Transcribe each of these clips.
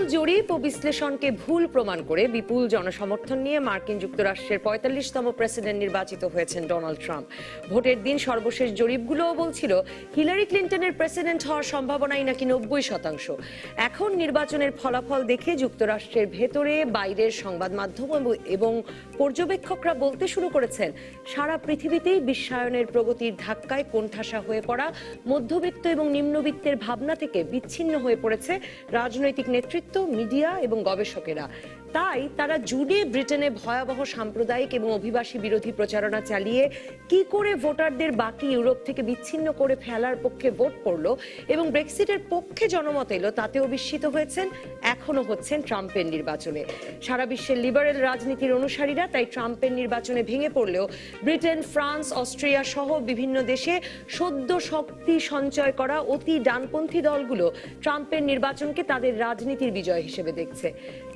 ফলাফল জরিপ ও বিশ্লেষণকে ভুল প্রমাণ করে বিপুল জনসমর্থন নিয়ে মার্কিন যুক্তরাষ্ট্রের ৪৫তম প্রেসিডেন্ট নির্বাচিত হয়েছেন ডোনাল্ড ট্রাম্প। ভোটের দিন সর্বশেষ জরিপগুলোও বলছিল হিলারি ক্লিন্টনের প্রেসিডেন্ট হওয়ার সম্ভাবনাই নাকি ৯০%। এখন নির্বাচনের ফলাফল দেখে যুক্তরাষ্ট্রের ভেতরে বাইরের সংবাদ মাধ্যম এবং পর্যবেক্ষকরা বলতে শুরু করেছেন, সারা পৃথিবীতেই বিশ্বায়নের প্রগতির ধাক্কায় কোণঠাসা হয়ে পড়া মধ্যবিত্ত এবং নিম্নবিত্তের ভাবনা থেকে বিচ্ছিন্ন হয়ে পড়েছে রাজনৈতিক নেতৃত্ব, মিডিয়া এবং গবেষকেরা। তাই তারা জুড়ে ব্রিটেনে ভয়াবহ সাম্প্রদায়িক এবং অভিবাসী বিরোধী প্রচারণা চালিয়ে কি করে ভোটারদের বাকি ইউরোপ থেকে বিচ্ছিন্ন করে ফেলার পক্ষে ভোট পড়লো এবং ব্রেক্সিটের পক্ষে জনমত এলো তাতেও বিস্মিত হয়েছেন, এখনো হচ্ছেন ট্রাম্পের নির্বাচনে। সারা বিশ্বের লিবারেল রাজনীতির অনুসারীরা তাই ট্রাম্পের নির্বাচনে ভেঙে পড়লেও ব্রিটেন, ফ্রান্স, অস্ট্রিয়া সহ বিভিন্ন দেশে সদ্য শক্তি সঞ্চয় করা অতি ডানপন্থী দলগুলো ট্রাম্পের নির্বাচনকে তাদের রাজনীতির বিজয় হিসেবে দেখছে।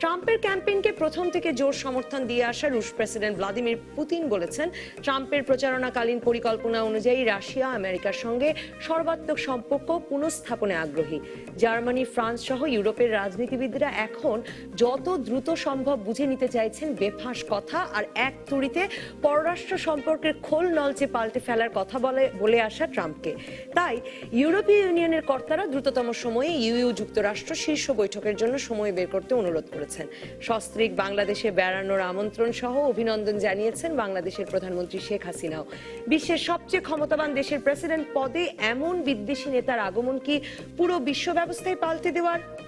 ট্রাম্পের ক্যাম্পেইনকে প্রথম থেকে জোর সমর্থন দিয়ে আসা রুশ প্রেসিডেন্ট ভ্লাদিমির পুতিন বলেছেন, ট্রাম্পের প্রচারণাকালীন পরিকল্পনা অনুযায়ী রাশিয়া আমেরিকার সঙ্গে সর্বাত্মক সম্পর্ক পুনঃস্থাপনে আগ্রহী। জার্মানি, ফ্রান্স সহ ইউরোপের রাজনীতিবিদরা এখন যত দ্রুত সম্ভব বুঝে নিতে চাইছেন বেফাঁস কথা আর এক তুড়িতে পররাষ্ট্র সম্পর্কের খোল নলচে পাল্টে ফেলার কথা বলে আসা ট্রাম্পকে। তাই ইউরোপীয় ইউনিয়নের কর্তারা দ্রুততম সময়ে ইউ যুক্তরাষ্ট্র শীর্ষ বৈঠকের জন্য সময় বের করতে অনুরোধ করেছেন। সস্ত্রীক বাংলাদেশে বেড়ানোর আমন্ত্রণ সহ অভিনন্দন জানিয়েছেন বাংলাদেশের প্রধানমন্ত্রী শেখ হাসিনাও। বিশ্বের সবচেয়ে ক্ষমতাবান দেশের প্রেসিডেন্ট পদে এমন বিদ্বেষী নেতার আগমন কি পুরো বিশ্ব ব্যবস্থায়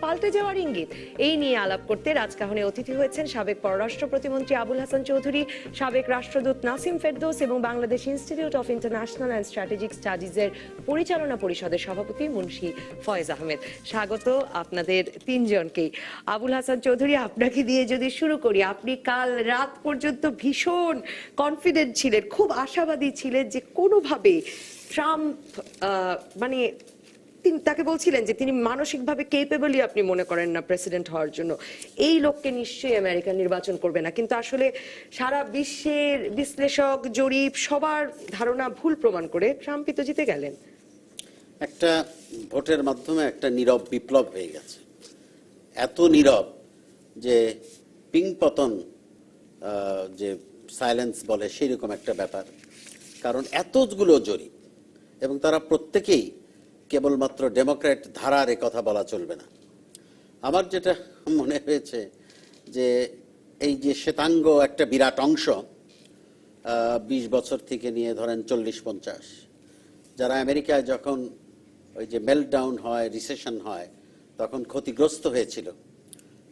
পাল্টে যাওয়ার ইঙ্গিত? এই নিয়ে আলাপ করতে রাজকাহনে অতিথি হয়েছেন সাবেক পররাষ্ট্র প্রতিমন্ত্রী আবুল হাসান চৌধুরী, সাবেক রাষ্ট্রদূত নাসিম ফেরদৌস এবং Bangladesh institute of international and strategic স্টাডিজের পরিচালনা পরিষদের সভাপতি মুন্সি ফয়েজ আহমেদ। স্বাগত আপনাদের তিনজনকেই। আবুল হাসান চৌধুরী, আপনাকে দিয়ে যদি শুরু করি, আপনি কাল রাত পর্যন্ত ভীষণ কনফিডেন্ট ছিলেন, খুব আশাবাদী ছিলেন যে কোনোভাবে ট্রাম্প মানে তাকে বলছিলেন যে তিনি মানসিকভাবে কেপেবলই আপনি মনে করেন না প্রেসিডেন্ট হওয়ার জন্য, এই লোককে নিশ্চয়ই আমেরিকা নির্বাচন করবে না। কিন্তু আসলে সারা বিশ্বের বিশ্লেষক, জরিপ সবার ধারণা ভুল প্রমাণ করে ট্রাম্পই তো জিতে গেলেন। একটা ভোটের মাধ্যমে একটা নীরব বিপ্লব হয়ে গেছে, এত নীরব যে পিং পতন যে সাইলেন্স বলে সেই রকম একটা ব্যাপার। কারণ এতগুলো জরিপ এবং তারা প্রত্যেকেই কেবলমাত্র ডেমোক্র্যাট ধারার এ কথা বলা চলবে না। আমার যেটা মনে হয়েছে যে এই যে শ্বেতাঙ্গ একটা বিরাট অংশ ২০ বছর থেকে নিয়ে ধরেন ৪০-৫০, যারা আমেরিকায় যখন ওই যে মেল্টডাউন হয়, রিসেশন হয়, তখন ক্ষতিগ্রস্ত হয়েছিল,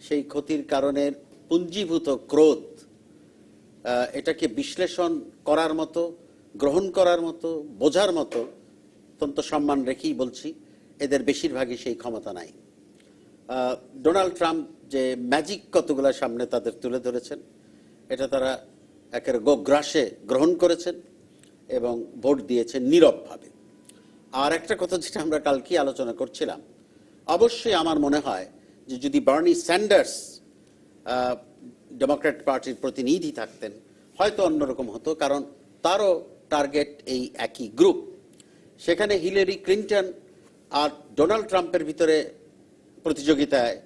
সেই ক্ষতির কারণে পুঞ্জীভূত ক্রোধ, এটাকে বিশ্লেষণ করার মতো, গ্রহণ করার মতো, বোঝার মতো অত্যন্ত সম্মান রেখেই বলছি, এদের বেশিরভাগই সেই ক্ষমতা নাই। ডোনাল্ড ট্রাম্প যে ম্যাজিক কতগুলো সামনে তাদের তুলে ধরেছেন, এটা তারা একের গোগ্রাসে গ্রহণ করেছেন এবং ভোট দিয়েছেন নীরবভাবে। আর একটা কথা যেটা আমরা কালকে আলোচনা করছিলাম, অবশ্যই আমার মনে হয় যে যদি বার্নি স্যান্ডার্স ডেমোক্র্যাট পার্টির প্রতিনিধি থাকতেন হয়তো অন্যরকম হতো, কারণ তারও টার্গেট এই একই গ্রুপ। সেখানে হিলারি ক্লিন্টন আর ডোনাল্ড ট্রাম্পের ভিতরে প্রতিযোগিতায়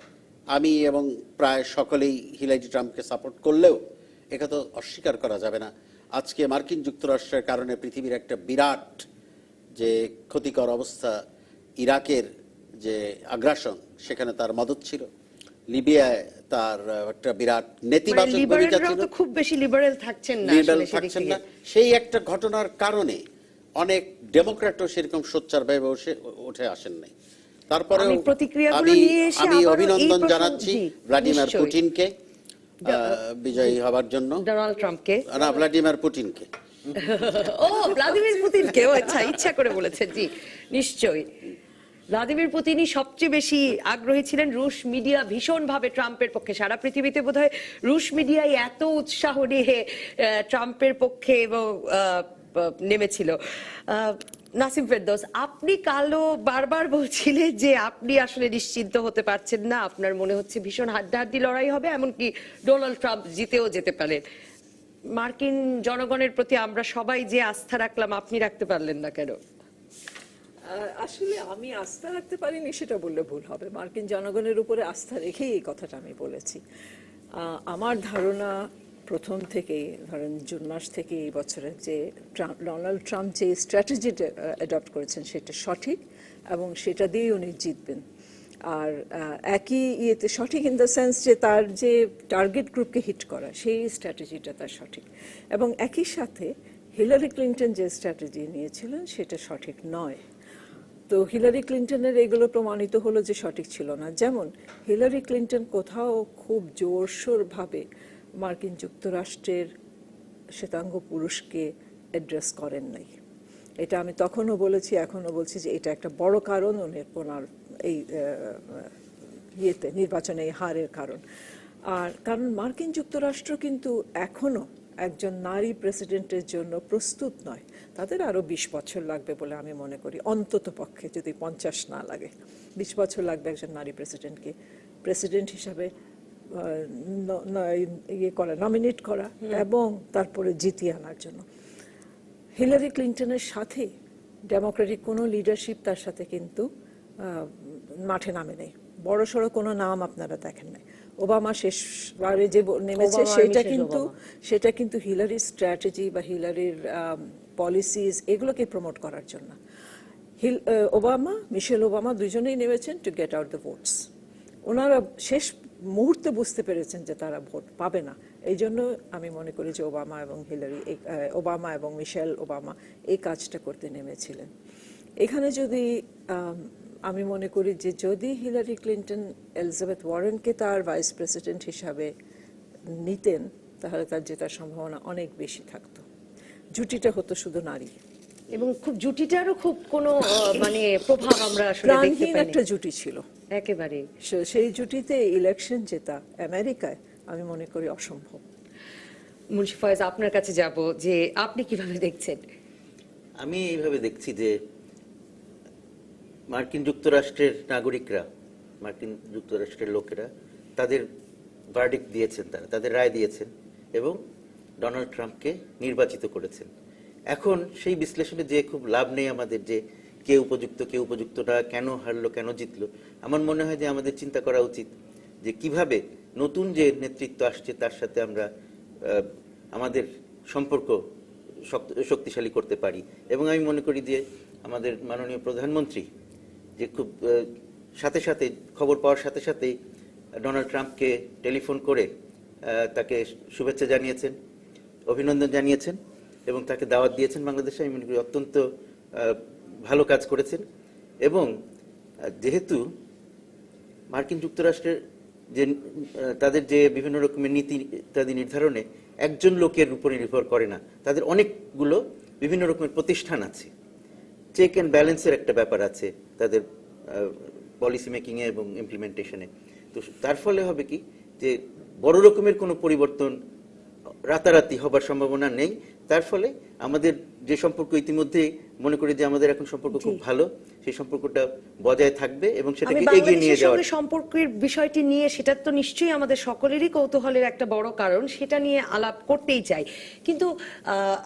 আমি এবং প্রায় সকলেই হিলারি ট্রাম্পকে সাপোর্ট করলেও এটা তো অস্বীকার করা যাবে না আজকে মার্কিন যুক্তরাষ্ট্রের কারণে পৃথিবীর একটা বিরাট যে ক্ষতিকর অবস্থা, ইরাকের যে আগ্রাসন সেখানে তার মদত ছিল, লিবিয়ায় তার একটা বিরাট নেতিবাচক ভূমিকা ছিল, খুব বেশি লিবারেল থাকছেন না, সেই একটা ঘটনার কারণে অনেক ডেমোক্র্যাটও সেরকম সোচ্চার ভাবে উঠে আসেন নাই। তারপরে আমি অভিনন্দন জানাচ্ছি ভ্লাদিমির পুতিনকে বিজয়ী হবার জন্য। ডোনাল্ড ট্রাম্পকে না, ভ্লাদিমির পুতিনকে। ও ভ্লাদিমির পুতিনকে, আচ্ছা, ইচ্ছা করে বলেছেন। জি নিশ্চয়ই, ভ্লাদিমির পুতিনই সবচেয়ে বেশি আগ্রহী ছিলেন। রুশ মিডিয়া ভীষণভাবে ট্রাম্পের পক্ষে, সারা পৃথিবীতে বোধহয় রুশ মিডিয়ায় এত উৎসাহ নিয়ে ট্রাম্পের পক্ষে এবং নেমেছিল। নাসিম ফেরদৌস, আপনি কালো বারবার বলছিলেন যে আপনি আসলে নিশ্চিন্ত হতে পারছেন না, আপনার মনে হচ্ছে ভীষণ হাড্ডাহাড্ডি লড়াই হবে, এমনকি ডোনাল্ড ট্রাম্প জিতেও যেতে পারেন। মার্কিন জনগণের প্রতি আমরা সবাই যে আস্থা রাখলাম, আপনি রাখতে পারলেন না কেন? আসলে আমি আস্থা রাখতে পারিনি সেটা বললে ভুল হবে। মার্কিন জনগণের উপরে আস্থা রেখেই এই কথাটা আমি বলেছি। আমার ধারণা প্রথম থেকেই, ধরেন জুন মাস থেকে এই বছরের যে ডোনাল্ড ট্রাম্প যে স্ট্র্যাটেজিটা অ্যাডপ্ট করেছেন সেটা সঠিক, এবং সেটা দিয়েই উনি জিতবেন। আর একই ইয়েতে সঠিক ইন দ্য সেন্স যে তার যে টার্গেট গ্রুপকে হিট করা, সেই স্ট্র্যাটেজিটা তার সঠিক। এবং একই সাথে হিলারি ক্লিন্টন যে স্ট্র্যাটেজি নিয়েছিলেন সেটা সঠিক নয়। তো হিলারি ক্লিন্টনের এগুলো প্রমাণিত হলো যে সঠিক ছিল না। যেমন হিলারি ক্লিন্টন কোথাও খুব জোরসোরভাবে মার্কিন যুক্তরাষ্ট্রের শ্বেতাঙ্গ পুরুষকে অ্যাড্রেস করেন নাই। এটা আমি তখনও বলেছি, এখনও বলছি যে এটা একটা বড় কারণ ওনার এই ইয়েতে নির্বাচনে এই হারের কারণ। আর কারণ মার্কিন যুক্তরাষ্ট্র কিন্তু এখনও একজন নারী প্রেসিডেন্টের জন্য প্রস্তুত নয়। তাদের আরও 20 বছর লাগবে বলে আমি মনে করি, অন্তত পক্ষে, যদি 50 না লাগে, 20 বছর লাগবে একজন নারী প্রেসিডেন্টকে প্রেসিডেন্ট হিসাবে নমিনেট করা এবং তারপরে জিতিয়ে আনার জন্য। হিলারি ক্লিন্টনের সাথে ডেমোক্রেটিক কোনো লিডারশিপ তার সাথে কিন্তু মাঠে নামে নেই। বড় সড়ো কোনো নাম আপনারা দেখেন নাই। ওবামা শেষবারে যে নেমেছে সেটা কিন্তু হিলারির স্ট্র্যাটেজি বা হিলারির পলিসিজ এগুলোকে প্রমোট করার জন্য। মিশেল ওবামা দুজনেই নেমেছেন to get out the votes. ওনারা শেষ মুহূর্তে বুঝতে পেরেছেন যে তারা ভোট পাবে না। এই জন্য আমি মনে করি যে ওবামা এবং মিশেল ওবামা এই কাজটা করতে নেমেছিলেন। এখানে যদি আমি মনে করি যে যদি হিলারি ক্লিন্টন এলিজাবেথ ওয়ারেনকে তার ভাইস প্রেসিডেন্ট হিসাবে নিতেন তাহলে তার জেতার সম্ভাবনা অনেক বেশি থাকতো। জুটিটা হতো শুধু নারী, এবং খুব জুটিটারও খুব কোনো মানে প্রভাব আমরা আসলে দেখতে প্রাণহীন পাইনি। একটা জুটি ছিল একেবারে। সেই জুটিতে ইলেকশন জেতা আমেরিকায় আমি মনে করি অসম্ভব। মুন্সি ফয়েজ, আপনার কাছে যাব যে আপনি কিভাবে দেখছেন? আমি এইভাবে দেখছি যে মার্কিন যুক্তরাষ্ট্রের নাগরিকরা, মার্কিন যুক্তরাষ্ট্রের লোকেরা তাদের ভার্ডিক্ট দিয়েছেন, তাদের রায় দিয়েছেন এবং ডোনাল্ড ট্রাম্পকে নির্বাচিত করেছেন। এখন সেই বিশ্লেষণে যে খুব লাভ নেই আমাদের, যে কে উপযুক্ত কে উপযুক্ত না, কেন হারলো কেন জিতলো। আমার মনে হয় যে আমাদের চিন্তা করা উচিত যে কিভাবে নতুন যে নেতৃত্ব আসছে তার সাথে আমরা আমাদের সম্পর্ক শক্তিশালী করতে পারি। এবং আমি মনে করি যে আমাদের মাননীয় প্রধানমন্ত্রী যে খুব সাথে সাথে খবর পাওয়ার সাথে সাথেই ডোনাল্ড ট্রাম্পকে টেলিফোন করে তাকে শুভেচ্ছা জানিয়েছেন, অভিনন্দন জানিয়েছেন এবং তাকে দাওয়াত দিয়েছেন বাংলাদেশে। আমি মনে করি অত্যন্ত ভালো কাজ করেছেন। এবং যেহেতু মার্কিন যুক্তরাষ্ট্রের যে তাদের যে বিভিন্ন রকমের নীতি ইত্যাদি নির্ধারণে একজন লোকের উপরে নির্ভর করে না, তাদের অনেকগুলো বিভিন্ন রকমের প্রতিষ্ঠান আছে, চেক অ্যান্ড ব্যালেন্সের একটা ব্যাপার আছে তাদের পলিসি মেকিংয়ে এবং ইমপ্লিমেন্টেশনে। তো তার ফলে হবে কি যে বড় রকমের কোনো পরিবর্তন রাতারাতি হবার সম্ভাবনা নেই। তার ফলে আমাদের যে সম্পর্ক ইতিমধ্যে মনে করি যে আমাদের এখন সম্পর্ক খুব ভালো, সেই সম্পর্কটা বজায় থাকবে এবং সেটাকে এগিয়ে নিয়ে যাওয়ার সম্পর্কের বিষয়টি নিয়ে সেটা তো নিশ্চয়ই আমাদের সকলেরই কৌতূহলের একটা বড় কারণ, সেটা নিয়ে আলাপ করতেই চাই। কিন্তু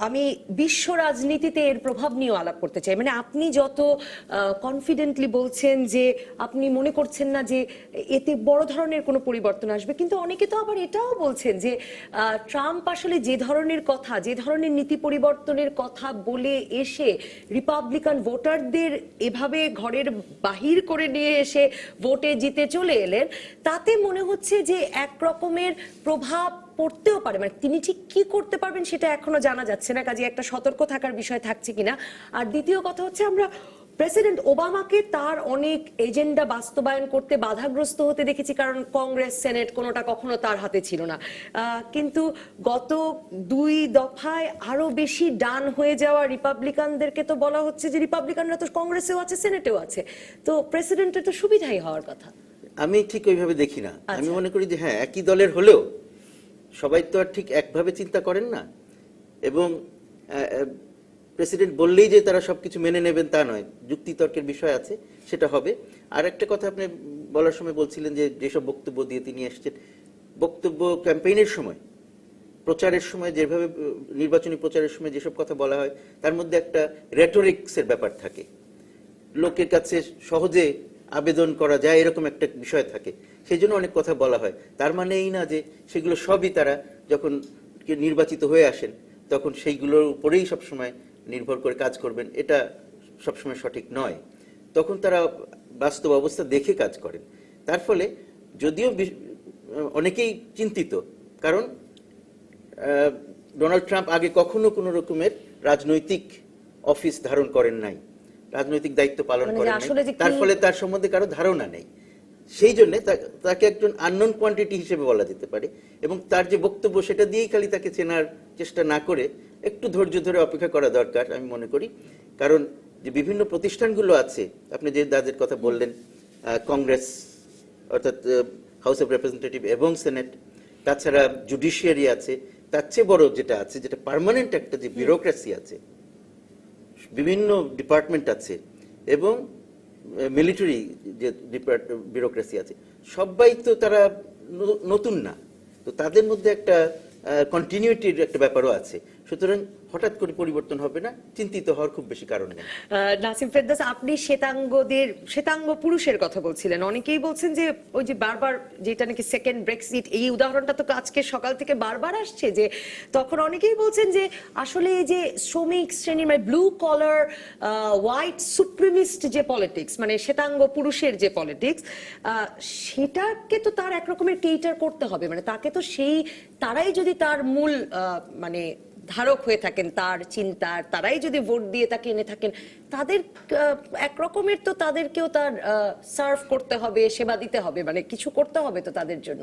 আমি বিশ্ব রাজনীতিতে এর প্রভাব নিয়েও আলাপ করতে চাই। মানে আপনি যত কনফিডেন্টলি বলছেন যে আপনি মনে করছেন না যে এতে বড় ধরনের কোনো পরিবর্তন আসবে, কিন্তু অনেকে তো আবার এটাও বলছেন যে ট্রাম্প আসলে যে ধরনের কথা, যে ধরনের নীতি পরিবর্তনের কথা বলে এসে রিপাবলিকান ভোটারদের এভাবে ঘরের বাহির করে নিয়ে এসে ভোটে জিতে চলে এলেন, তাতে মনে হচ্ছে যে এক রকমের প্রভাব পড়তেও পারে। মানে তিনি ঠিক কি করতে পারবেন সেটা এখনো জানা যাচ্ছে না, কাজে একটা সতর্ক থাকার বিষয় থাকছে কিনা। আর দ্বিতীয় কথা হচ্ছে, আমরা প্রেসিডেন্ট ওবামাকে তার অনেক এজেন্ডা বাস্তবায়ন করতে বাধাগ্রস্ত হতে দেখেছি, কারণ কংগ্রেস সেনেট কোনোটা কখনো তার হাতে ছিল না। কিন্তু গত 2 দফায় আরো বেশি ডান হয়ে যাওয়া রিপাবলিকানদেরকে তো বলা হচ্ছে যে রিপাবলিকানরা তো কংগ্রেসেও আছে, সেনেটেও আছে, তো প্রেসিডেন্টের তো সুবিধাই হওয়ার কথা। আমি ঠিক ওইভাবে দেখি না। আমি মনে করি যে হ্যাঁ, একই দলের হলেও সবাই তো আর ঠিক একভাবে চিন্তা করেন না, এবং প্রেসিডেন্ট বললেই যে তারা সবকিছু মেনে নেবেন তা নয়, যুক্তিতর্কের বিষয় আছে, সেটা হবে। আর একটা কথা আপনি বলার সময় বলছিলেন যে যেসব বক্তব্য দিয়ে তিনি এসেছেন, বক্তব্য ক্যাম্পেইনের সময়, প্রচারের সময়, যেভাবে নির্বাচনী প্রচারের সময় যেসব কথা বলা হয় তার মধ্যে একটা রেটোরিক্সের ব্যাপার থাকে। লোকের কাছে সহজে আবেদন করা যায় এরকম একটা বিষয় থাকে, সেই জন্য অনেক কথা বলা হয়। তার মানে এই না যে সেগুলো সবই তারা যখন নির্বাচিত হয়ে আসেন তখন সেইগুলোর উপরেই সবসময় নির্ভর করে কাজ করবেন, এটা সবসময় সঠিক নয়। তখন তারা বাস্তব অবস্থা দেখে কাজ করেন। তার ফলে যদিও অনেকেই চিন্তিত, কারণ ডোনাল্ড ট্রাম্প আগে কখনো কোনো রকমের রাজনৈতিক অফিস ধারণ করেন নাই, রাজনৈতিক দায়িত্ব পালন মানে করেন আসলে নাই, যে কি- তার ফলে তার সম্বন্ধে কারো ধারণা নেই। সেই জন্য তাকে একজন আননোন কোয়ান্টিটি হিসেবে বলা যেতে পারে, এবং তার যে বক্তব্য সেটা দিয়েই খালি তাকে চেনার চেষ্টা না করে একটু ধৈর্য ধরে অপেক্ষা করা দরকার আমি মনে করি। কারণ যে বিভিন্ন প্রতিষ্ঠানগুলো আছে, আপনি যে দাদের কথা বললেন, কংগ্রেস অর্থাৎ হাউস অফ রিপ্রেজেন্টেটিভ এবং সেনেট, তাছাড়া জুডিশিয়ারি আছে, তার চেয়ে বড় যেটা আছে, যেটা পার্মানেন্ট একটা যে বিউরোক্রেসি আছে, বিভিন্ন ডিপার্টমেন্ট আছে, এবং মিলিটারি যে বিউরোক্রেসি আছে, সবাই তো তারা নতুন না, তো তাদের মধ্যে একটা কন্টিনিউটির একটা ব্যাপারও আছে। সুতরাং হঠাৎ করে পরিবর্তন হবে না, চিন্তিত হওয়ার খুব বেশি কারণ নেই। নাসিম ফেরদৌস, আপনি শ্বেতাঙ্গ পুরুষের কথা বলছিলেন। অনেকেই বলছেন যে ওই যে বারবার যেটা নাকি সেকেন্ড ব্রেক্সিট, এই উদাহরণটা তো আজকে সকাল থেকে বারবার আসছে, যে তখন অনেকেই বলছেন যে আসলে এই যে শ্রমিক শ্রেণীর মানে ব্লু কলার হোয়াইট সুপ্রিমিস্ট যে পলিটিক্স, মানে শ্বেতাঙ্গ পুরুষের যে পলিটিক্স, সেটাকে তো তার একরকমের কেটার করতে হবে। মানে তাকে তো তারাই যদি তার মূল মানে ধারক হয়ে থাকেন তার চিন্তার, তারাই যদি ভোট দিয়ে তাকে এনে থাকেন, তাদের একরকমের তো তাদেরকেও তার সার্ভ করতে হবে, সেবা দিতে হবে, মানে কিছু করতে হবে তো তাদের জন্য।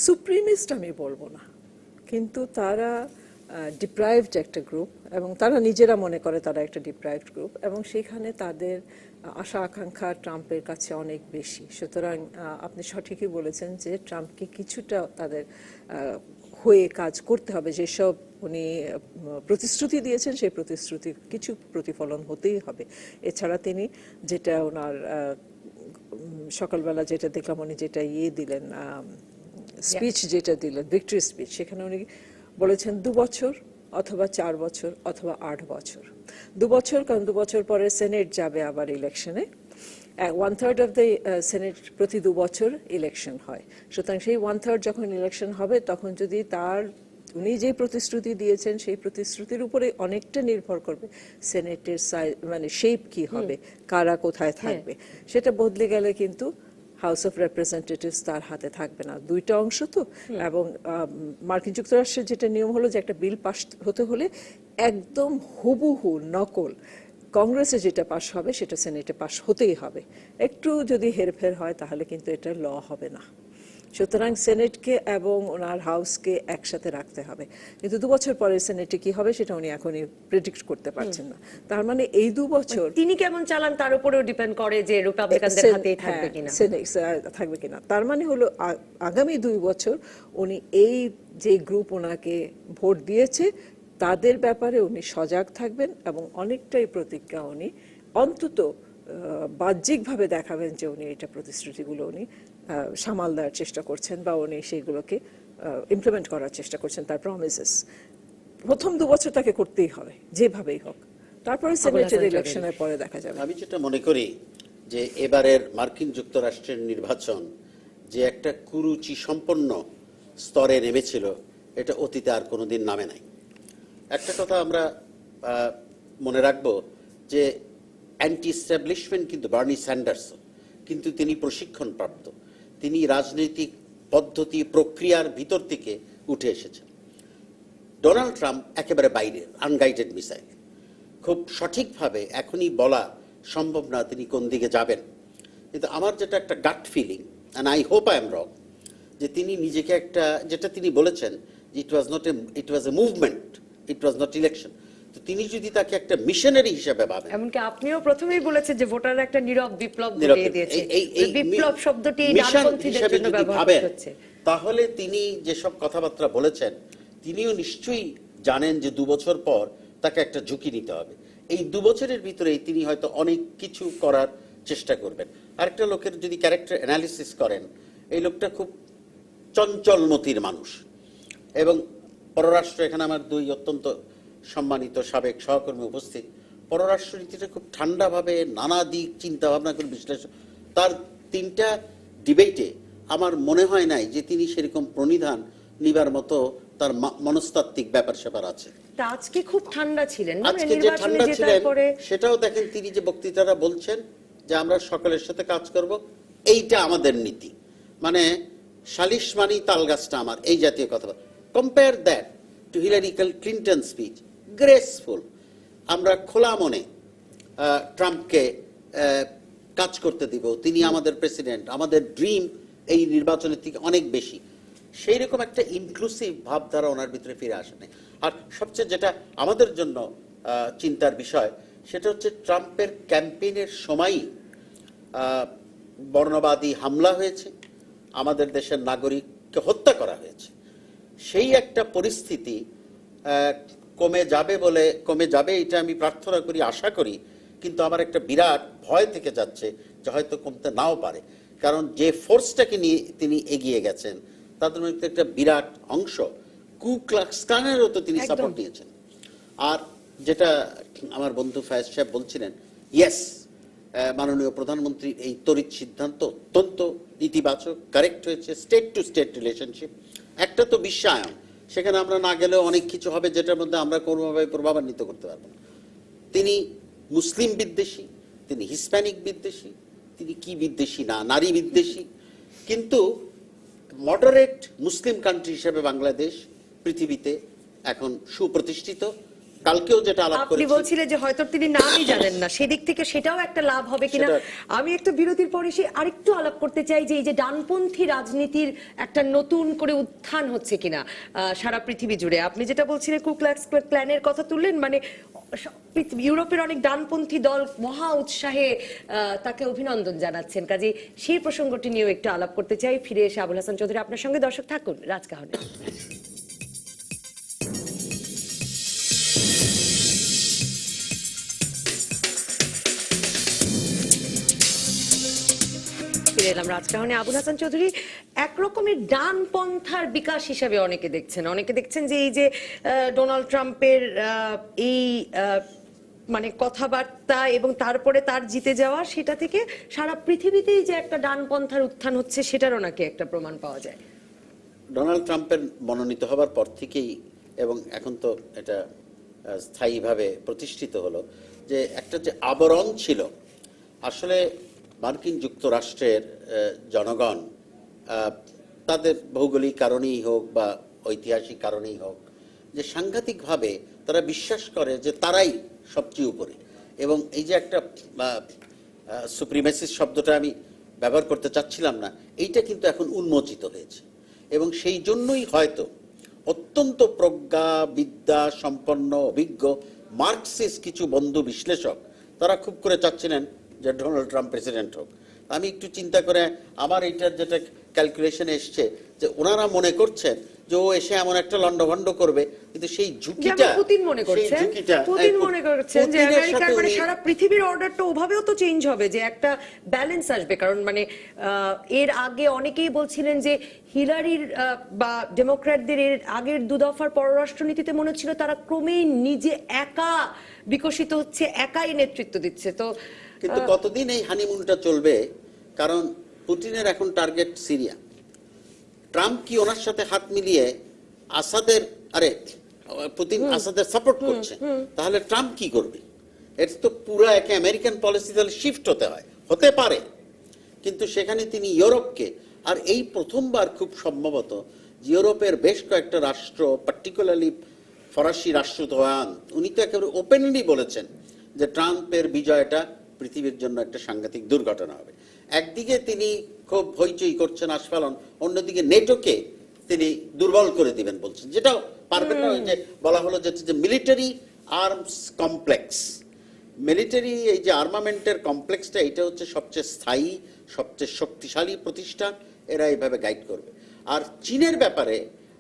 সুপ্রিমিস্ট আমি বলবো না, কিন্তু তারা ডিপ্রাইভড একটা গ্রুপ, এবং তারা নিজেরা মনে করে তারা একটা ডিপ্রাইভড গ্রুপ, এবং সেখানে তাদের আশা আকাঙ্ক্ষা ট্রাম্পের কাছে অনেক বেশি। সুতরাং আপনি সঠিকই বলেছেন যে ট্রাম্পকে কিছুটা তাদের হয়ে কাজ করতে হবে। যেসব উনি প্রতিশ্রুতি দিয়েছেন সেই প্রতিশ্রুতি কিছু প্রতিফলন হতেই হবে। এছাড়া তিনি যেটা ওনার সকালবেলা যেটা দেখলাম, উনি যেটা দিলেন স্পিচ, যেটা দিলেন ভিক্টরি স্পিচ, সেখানে উনি বলেছেন 2 বছর অথবা 4 বছর অথবা 8 বছর। 2 বছর, কারণ 2 বছর পরে সেনেট যাবে আবার ইলেকশনে। 1/3 অফ দ্য সেনেট প্রতি 2 বছর ইলেকশন হয়। সুতরাং সেই 1/3 যখন ইলেকশন হবে, তখন যদি উনি যে প্রতিশ্রুতি দিয়েছেন সেই প্রতিশ্রুতির উপরে অনেকটা নির্ভর করবে সেনেটের মানে শেপ কি হবে, কারা কোথায় থাকবে। সেটা বদলে গেলে কিন্তু হাউস অফ রিপ্রেজেন্টেটিভস তার হাতে থাকবে না। 2টা অংশ তো, এবং মার্কিন যুক্তরাষ্ট্রের যেটা নিয়ম হলো যে একটা বিল পাস হতে হলে একদম হুবহু নকল কংগ্রেসে যেটা পাস হবে সেটা সেনেটে পাস হতেই হবে। একটু যদি হেরফের হয় তাহলে কিন্তু এটা ল হবে না। সুতরাং সেনেটকে এবং ওনার হাউসকে একসাথে রাখতে হবে। কিন্তু 2 বছর পরে সেনেটে কি হবে সেটা উনি এখনই প্রেডিক্ট করতে পারছেন না। তার মানে এই 2 বছর তিনি কেমন চালান তার উপরেও ডিপেন্ড করে যে রিপাবলিকানদের হাতেই থাকবে কিনা, থাকবে কিনা। তার মানে হলো আগামী 2 বছর উনি এই যে গ্রুপ ওনাকে ভোট দিয়েছে তাদের ব্যাপারে উনি সজাগ থাকবেন, এবং অনেকটাই প্রতিজ্ঞা উনি অন্তত বাহ্যিকভাবে দেখাবেন যে উনি এটা প্রতিশ্রুতিগুলো উনি সামাল দেওয়ার চেষ্টা করছেন, বা উনি সেইগুলোকে ইমপ্লিমেন্ট করার চেষ্টা করছেন, তার প্রমিসেস। প্রথম 2 বছর তাকে করতেই হবে যেভাবেই হোক, তারপরে সেনেটের ইলেকশনের পরে দেখা যাবে। আমি যেটা মনে করি যে এবারের মার্কিন যুক্তরাষ্ট্রের নির্বাচন যে একটা কুরুচি সম্পন্ন স্তরে নেমেছিল, এটা অতীতে আর কোনোদিন নামে নাই। একটা কথা আমরা মনে রাখবো যে অ্যান্টি এস্টাবলিশমেন্ট কিন্তু বার্নি স্যান্ডার্স, কিন্তু তিনি প্রশিক্ষণপ্রাপ্ত, তিনি রাজনৈতিক পদ্ধতি প্রক্রিয়ার ভিতর থেকে উঠে এসেছেন। ডোনাল্ড ট্রাম্প একেবারে বাইরে, আনগাইডেড মিসাইল। খুব সঠিকভাবে এখনই বলা সম্ভব না তিনি কোন দিকে যাবেন, কিন্তু আমার যেটা একটা gut feeling, and I hope I am wrong, যে তিনি নিজেকে একটা, যেটা তিনি বলেছেন it was a movement, it was not election. তো তিনি যদি তাকে একটা মিশনারি হিসেবে ভাবেন, এমনকি আপনিও প্রথমেই বলেছেন যে ভোটাররা একটা নীরব বিপ্লব ঘটিয়ে দিয়েছে, বিপ্লব শব্দটি ডানপন্থীদের জন্য ব্যবহার হচ্ছে, তাহলে তিনি যেসব কথাবার্তা বলেছেন তিনিও নিশ্চয়ই জানেন যে 2 বছর পর তাকে একটা ঝুঁকি নিতে হবে। এই 2 বছরের ভিতরেই তিনি হয়তো অনেক কিছু করার চেষ্টা করবেন। আরেকটা লোকের যদি ক্যারেক্টার অ্যানালিসিস করেন, এই লোকটা খুব চঞ্চলমতির মানুষ, এবং পররাষ্ট্র, এখানে আমার 2 অত্যন্ত সম্মানিত সাবেক সহকর্মী উপস্থিত, পররাষ্ট্রনীতিটা খুব ঠান্ডাভাবে নানা দিক চিন্তা ভাবনা করে বিশ্লেষণ, তার 3টা ডিবেটে আমার মনে হয় নাই যে তিনি সেরকম প্রণিধান নিবার মতো তার মনস্তাত্ত্বিক ব্যাপার স্যাপার আছে। তা আজকে খুব ঠান্ডা ছিলেন না, আজকে যে নির্বাচনে ঠান্ডা জেতার ছিলেন পরে। সেটাও দেখেন, তিনি যে বক্তৃতারা বলছেন যে আমরা সকলের সাথে কাজ করব, এইটা আমাদের নীতি, মানে সালিশ মানি তাল গাছটা আমার, এই জাতীয় কথা। Compare that to Hillary Clinton speech, graceful. আমরা খোলা মনে ট্রাম্পকে কাজ করতে দিব, তিনি আমাদের প্রেসিডেন্ট, আমাদের ড্রিম এই নির্বাচনের থেকে অনেক বেশি। সেই রকম একটা ইনক্লুসিভ ভাবধারা ওনার ভিতরে ফিরে আসে নাই। আর সবচেয়ে যেটা আমাদের জন্য চিন্তার বিষয়, সেটা হচ্ছে ট্রাম্পের ক্যাম্পেইনের সময়ই বর্ণবাদী হামলা হয়েছে, আমাদের দেশের নাগরিককে হত্যা করা হয়েছে। সেই একটা পরিস্থিতি কমে যাবে এটা আমি প্রার্থনা করি, আশা করি, কিন্তু আমার একটা বিরাট ভয় থেকে যাচ্ছে যে হয়তো কমতে নাও পারে। কারণ যে ফোর্সটাকে নিয়ে তিনি এগিয়ে গেছেন তাদের মধ্যে একটা বিরাট অংশ কু ক্লাক্স ক্লানেরও তো তিনি সাপোর্ট দিয়েছেন। আর যেটা আমার বন্ধু ফায়েজ সাহেব বলছিলেন, ইয়েস, মাননীয় প্রধানমন্ত্রীর এই তড়িৎ সিদ্ধান্ত অত্যন্ত ইতিবাচক, কারেক্ট হয়েছে। স্টেট টু স্টেট রিলেশনশিপ, একটা তো বিশ্বায়ন, সেখানে আমরা না গেলেও অনেক কিছু হবে যেটার মধ্যে আমরা কোনোভাবে প্রভাবান্বিত করতে পারবো না। তিনি মুসলিম বিদ্বেষী, তিনি হিসপ্যানিক বিদ্বেষী, তিনি কি বিদ্বেষী না, নারী বিদ্বেষী, কিন্তু মডারেট মুসলিম কান্ট্রি হিসেবে বাংলাদেশ পৃথিবীতে এখন সুপ্রতিষ্ঠিত। কালকেও যেটা আলাপ আপনি করেছি, বলছিলেন যে হয়তো তিনি নামই জানেন না, সেদিক থেকে সেটাও একটা লাভ হবে কিনা। আমি একটা বিরতির পরে এসে আরেকটু আলাপ করতে চাই যে এই যে ডানপন্থী রাজনীতির একটা নতুন করে উত্থান হচ্ছে কিনা সারা পৃথিবী জুড়ে। আপনি যেটা বলছিলেন কু ক্লাক্স ক্ল্যানের কথা তুললেন, মানে ইউরোপের অনেক ডানপন্থী দল মহা উৎসাহে তাকে অভিনন্দন জানাচ্ছেন। কাজে সেই প্রসঙ্গটি নিয়েও একটু আলাপ করতে চাই। ফিরে এসে আবুল হাসান চৌধুরী আপনার সঙ্গে। দর্শক থাকুন রাজকাহনে। ফিরে এলাম রাজকাহনে। আবুল হাসান চৌধুরী, একরকমের ডানপন্থার বিকাশ হিসাবে অনেকে দেখছেন যে এই যে ডোনাল্ড ট্রাম্পের এই মানে কথাবার্তা এবং তারপরে তার জিতে যাওয়া, সেটা থেকে সারা পৃথিবীতেই যে একটা ডানপন্থার উত্থান হচ্ছে সেটারও নাকি একটা প্রমাণ পাওয়া যায়। ডোনাল্ড ট্রাম্পের মনোনীত হবার পর থেকেই, এবং এখন তো এটা স্থায়ীভাবে প্রতিষ্ঠিত হলো, যে একটা যে আবরণ ছিল, আসলে মার্কিন যুক্তরাষ্ট্রের জনগণ তাদের ভৌগোলিক কারণেই হোক বা ঐতিহাসিক কারণেই হোক, যে সাংঘাতিকভাবে তারা বিশ্বাস করে যে তারাই সবচেয়ে উপরে। এবং এই যে একটা সুপ্রিমেসিস শব্দটা আমি ব্যবহার করতে চাচ্ছিলাম না, এইটা কিন্তু এখন উন্মোচিত হয়েছে। এবং সেই জন্যই হয়তো অত্যন্ত প্রজ্ঞা বিদ্যা সম্পন্ন অভিজ্ঞ মার্কসিস্ট কিছু বন্ধু বিশ্লেষক তারা খুব করে চাচ্ছিলেন যে ডোনাল্ড ট্রাম্প প্রেসিডেন্ট হোক। আমি একটু চিন্তা করে আমার এইটার যেটা ক্যালকুলেশনে এসছে যে ওনারা মনে করছেন যে ও এসে এমন একটা লন্ডভন্ড করবে, কিন্তু সেই ঝুঁকিটা পুতিন মনে করছেন যে আমেরিকার মানে সারা পৃথিবীর অর্ডারটা ওভাবেও তো চেঞ্জ হবে, যে একটা ব্যালেন্স আসবে। কারণ মানে এর আগে অনেকেই বলছিলেন যে হিলারির বা ডেমোক্র্যাটদের এর আগের 2 দফার পররাষ্ট্রনীতিতে মনে হচ্ছিল তারা ক্রমেই নিজে একা বিকশিত হচ্ছে, একাই নেতৃত্ব দিচ্ছে। তো কিন্তু কতদিন এই হানিমুনটা চলবে? কারণ পুতিনের এখন টার্গেট সিরিয়া। ট্রাম্প কি ওনার সাথে হাত মিলিয়ে আসাদের, পুতিন আসাদের সাপোর্ট করছে, তাহলে ট্রাম্প কি করবে? এটা তো পুরো একে আমেরিকান পলিসি তাহলে শিফট হতে পারে, কিন্তু সেখানে তিনি ইউরোপকে, আর এই প্রথমবার খুব সম্ভবত ইউরোপের বেশ কয়েকটা রাষ্ট্র, পার্টিকুলারলি ফরাসি রাষ্ট্রপ্রধান, উনি তো একেবারে ওপেনলি বলেছেন যে ট্রাম্পের বিজয়টা পৃথিবীর জন্য একটা সাংঘাতিক দুর্ঘটনা হবে। একদিকে তিনি খুব হইচই করছেন, আস্ফালন, অন্যদিকে নেটোকে তিনি দুর্বল করে দিবেন বলছেন, যেটাও পারবেন না। যে বলা হলো যে মিলিটারি আর্মস কমপ্লেক্স, মিলিটারি এই যে আর্মামেন্টের কমপ্লেক্সটা, এটা হচ্ছে সবচেয়ে স্থায়ী, সবচেয়ে শক্তিশালী প্রতিষ্ঠান, এরা এইভাবে গাইড করবে। আর চীনের ব্যাপারে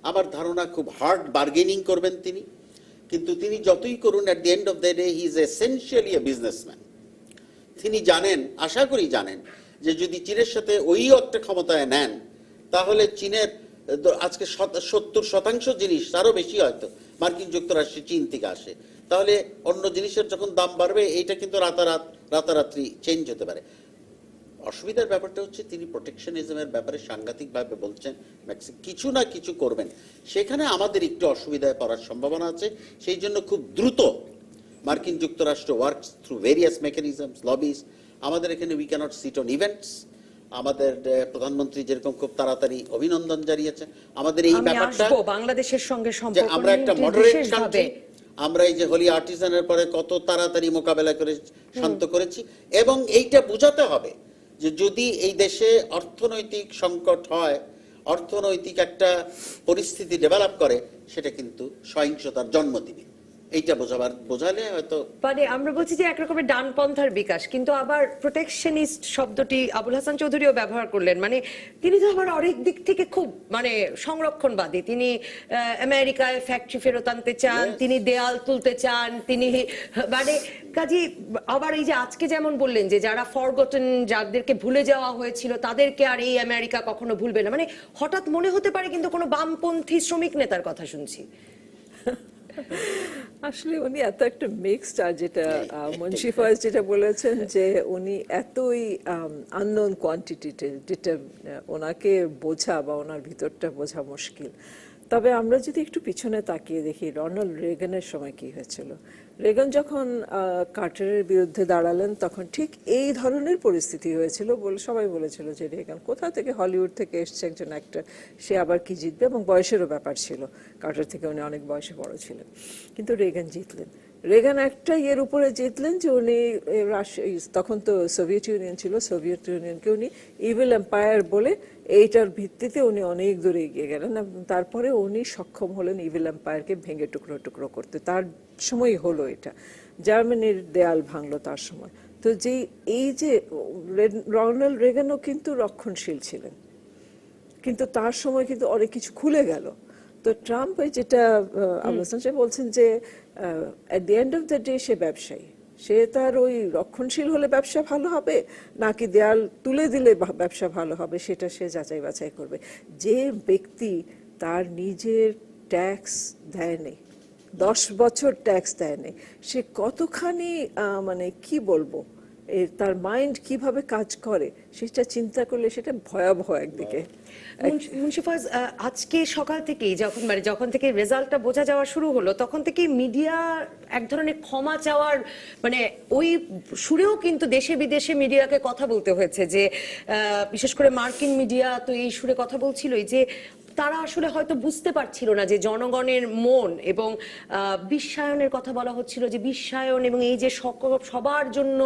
আমার ধারণা খুব হার্ড বার্গেনিং করবেন তিনি, কিন্তু তিনি যতই করুন, at the end of the day he is essentially a businessman. তিনি জানেন, আশা করি জানেন, যে যদি চীনের সাথে ওই একটা ক্ষমতায় নেন, তাহলে চীনের আজকে 70% জিনিস, তারও বেশি হয়তো মার্কিন যুক্তরাষ্ট্রে চীন থেকে আসে। তাহলে অন্য জিনিসের যখন দাম বাড়বে এইটা কিন্তু রাতারাত্রি চেঞ্জ হতে পারে। অসুবিধার ব্যাপারটা হচ্ছে তিনি প্রোটেকশনিজমের ব্যাপারে সাংঘাতিকভাবে বলছেন কিছু না কিছু করবেন, সেখানে আমাদের একটু অসুবিধায় পড়ার সম্ভাবনা আছে। সেই জন্য খুব দ্রুত মার্কিন যুক্তরাষ্ট্র works through various mechanisms, lobbies. আমাদের এখানে we can't sit on events. আমাদের প্রধানমন্ত্রী যেরকম খুব তাড়াতাড়ি অভিনন্দন জানিয়েছেন, আমাদের এই আমি ব্যাপারটা আসবো বাংলাদেশের সঙ্গে যে সম্পর্ক আমরা নিয়ে একটা একটু মডারেট বিশেষভাবে। কান্ট্রি, আমরা এই যে হোলি আর্টিজানের পরে কত তাড়াতাড়ি মোকাবেলা করে শান্ত করেছি, এবং এইটা বোঝাতে হবে যে যদি এই দেশে অর্থনৈতিক সংকট হয়, অর্থনৈতিক একটা পরিস্থিতি ডেভেলপ করে, সেটা কিন্তু সহিংসতার জন্ম দিবে। এইটা বোঝালে হয়তো মানে আমরা বলছি যে একরকমের ডানপন্থার বিকাশ, কিন্তু আবার প্রোটেকশনিস্ট শব্দটি আবুল হাসান চৌধুরীও ব্যবহার করলেন। মানে তিনি তো আবার অনেক দিক থেকে খুব মানে সংরক্ষণবাদী। তিনি আমেরিকায় ফ্যাক্টরি ফেরত আনতে চান, তিনি দেয়াল তুলতে চান, তিনি মানে কাজে আবার এই যে আজকে যেমন বললেন যে যারা ফরগটন, যাদেরকে ভুলে যাওয়া হয়েছিল, তাদেরকে আর এই আমেরিকা কখনো ভুলবে না। মানে হঠাৎ মনে হতে পারে কিন্তু কোনো বামপন্থী শ্রমিক নেতার কথা শুনছি। আসলে উনি এত একটা মিক্সড, আর যেটা মুন্সি ফয়েজ যেটা বলেছেন যে উনি এতই আননোন কোয়ান্টিটিতে, যেটা ওনাকে বোঝা বা ওনার ভিতরটা বোঝা মুশকিল। তবে আমরা যদি একটু পিছনে তাকিয়ে দেখি রোনাল্ড রেগানের সময় কি হয়েছিল। রেগান যখন কার্টারের বিরুদ্ধে দাঁড়ালেন তখন ঠিক এই ধরনের পরিস্থিতি হয়েছিল বলে সবাই বলেছিল যে রেগান কোথা থেকে, হলিউড থেকে এসছে একজন অ্যাক্টর, সে আবার কি জিতবে, এবং বয়সেরও ব্যাপার ছিল, কার্টার থেকে উনি অনেক বয়সে বড় ছিলেন। কিন্তু রেগান জিতলেন। রেগান একটা ইয়ের উপরে জিতলেন যে উনি তখন তো সোভিয়েত ইউনিয়ন ছিল, সোভিয়েত ইউনিয়নকে উনি ইভিল এম্পায়ার বলে এইটার ভিত্তিতে উনি অনেক দূরে এগিয়ে গেলেন, এবং তারপরে উনি সক্ষম হলেন ইভিল এম্পায়ারকে ভেঙে টুকরো টুকরো করতে। তার সময় হলো এটা, জার্মানির দেয়াল ভাঙলো তার সময়। তো যে এই যে রোনাল্ড রেগানও কিন্তু রক্ষণশীল ছিলেন, কিন্তু তার সময় কিন্তু অনেক কিছু খুলে গেল। তো ট্রাম্প যেটা আবুল হাসান সাহেব বলছেন যে at the end of the day সে ব্যবসায়ী, সে তার ওই রক্ষণশীল হলে ব্যবসা ভালো হবে নাকি দেয়াল তুলে দিলে ব্যবসা ভালো হবে, সেটা সে যাচাই বাছাই করবে। যে ব্যক্তি তার নিজের ট্যাক্স দেয়নি, 10 বছর ট্যাক্স দেয়নি, সে কতখানি মানে কি বলবো, তার মাইন্ড কিভাবে কাজ করে সেটা চিন্তা করলে সেটা ভয়াবহ একদিকে। মুন্সি ফয়েজ, আজকে সকাল থেকেই যখন থেকে রেজাল্টটা বোঝা যাওয়া শুরু হলো, তখন থেকে মিডিয়া এক ধরনের ক্ষমা চাওয়ার মানে ওই সুরেও কিন্তু দেশে বিদেশে মিডিয়াকে কথা বলতে হয়েছে, যে বিশেষ করে মার্কিন মিডিয়া তো এই সুরে কথা বলছিলই যে তারা আসলে হয়তো বুঝতে পারছিল না যে জনগণের মন, এবং বিশ্বায়নের কথা বলা হচ্ছিল যে বিশ্বায়ন এবং এই যে সবার জন্য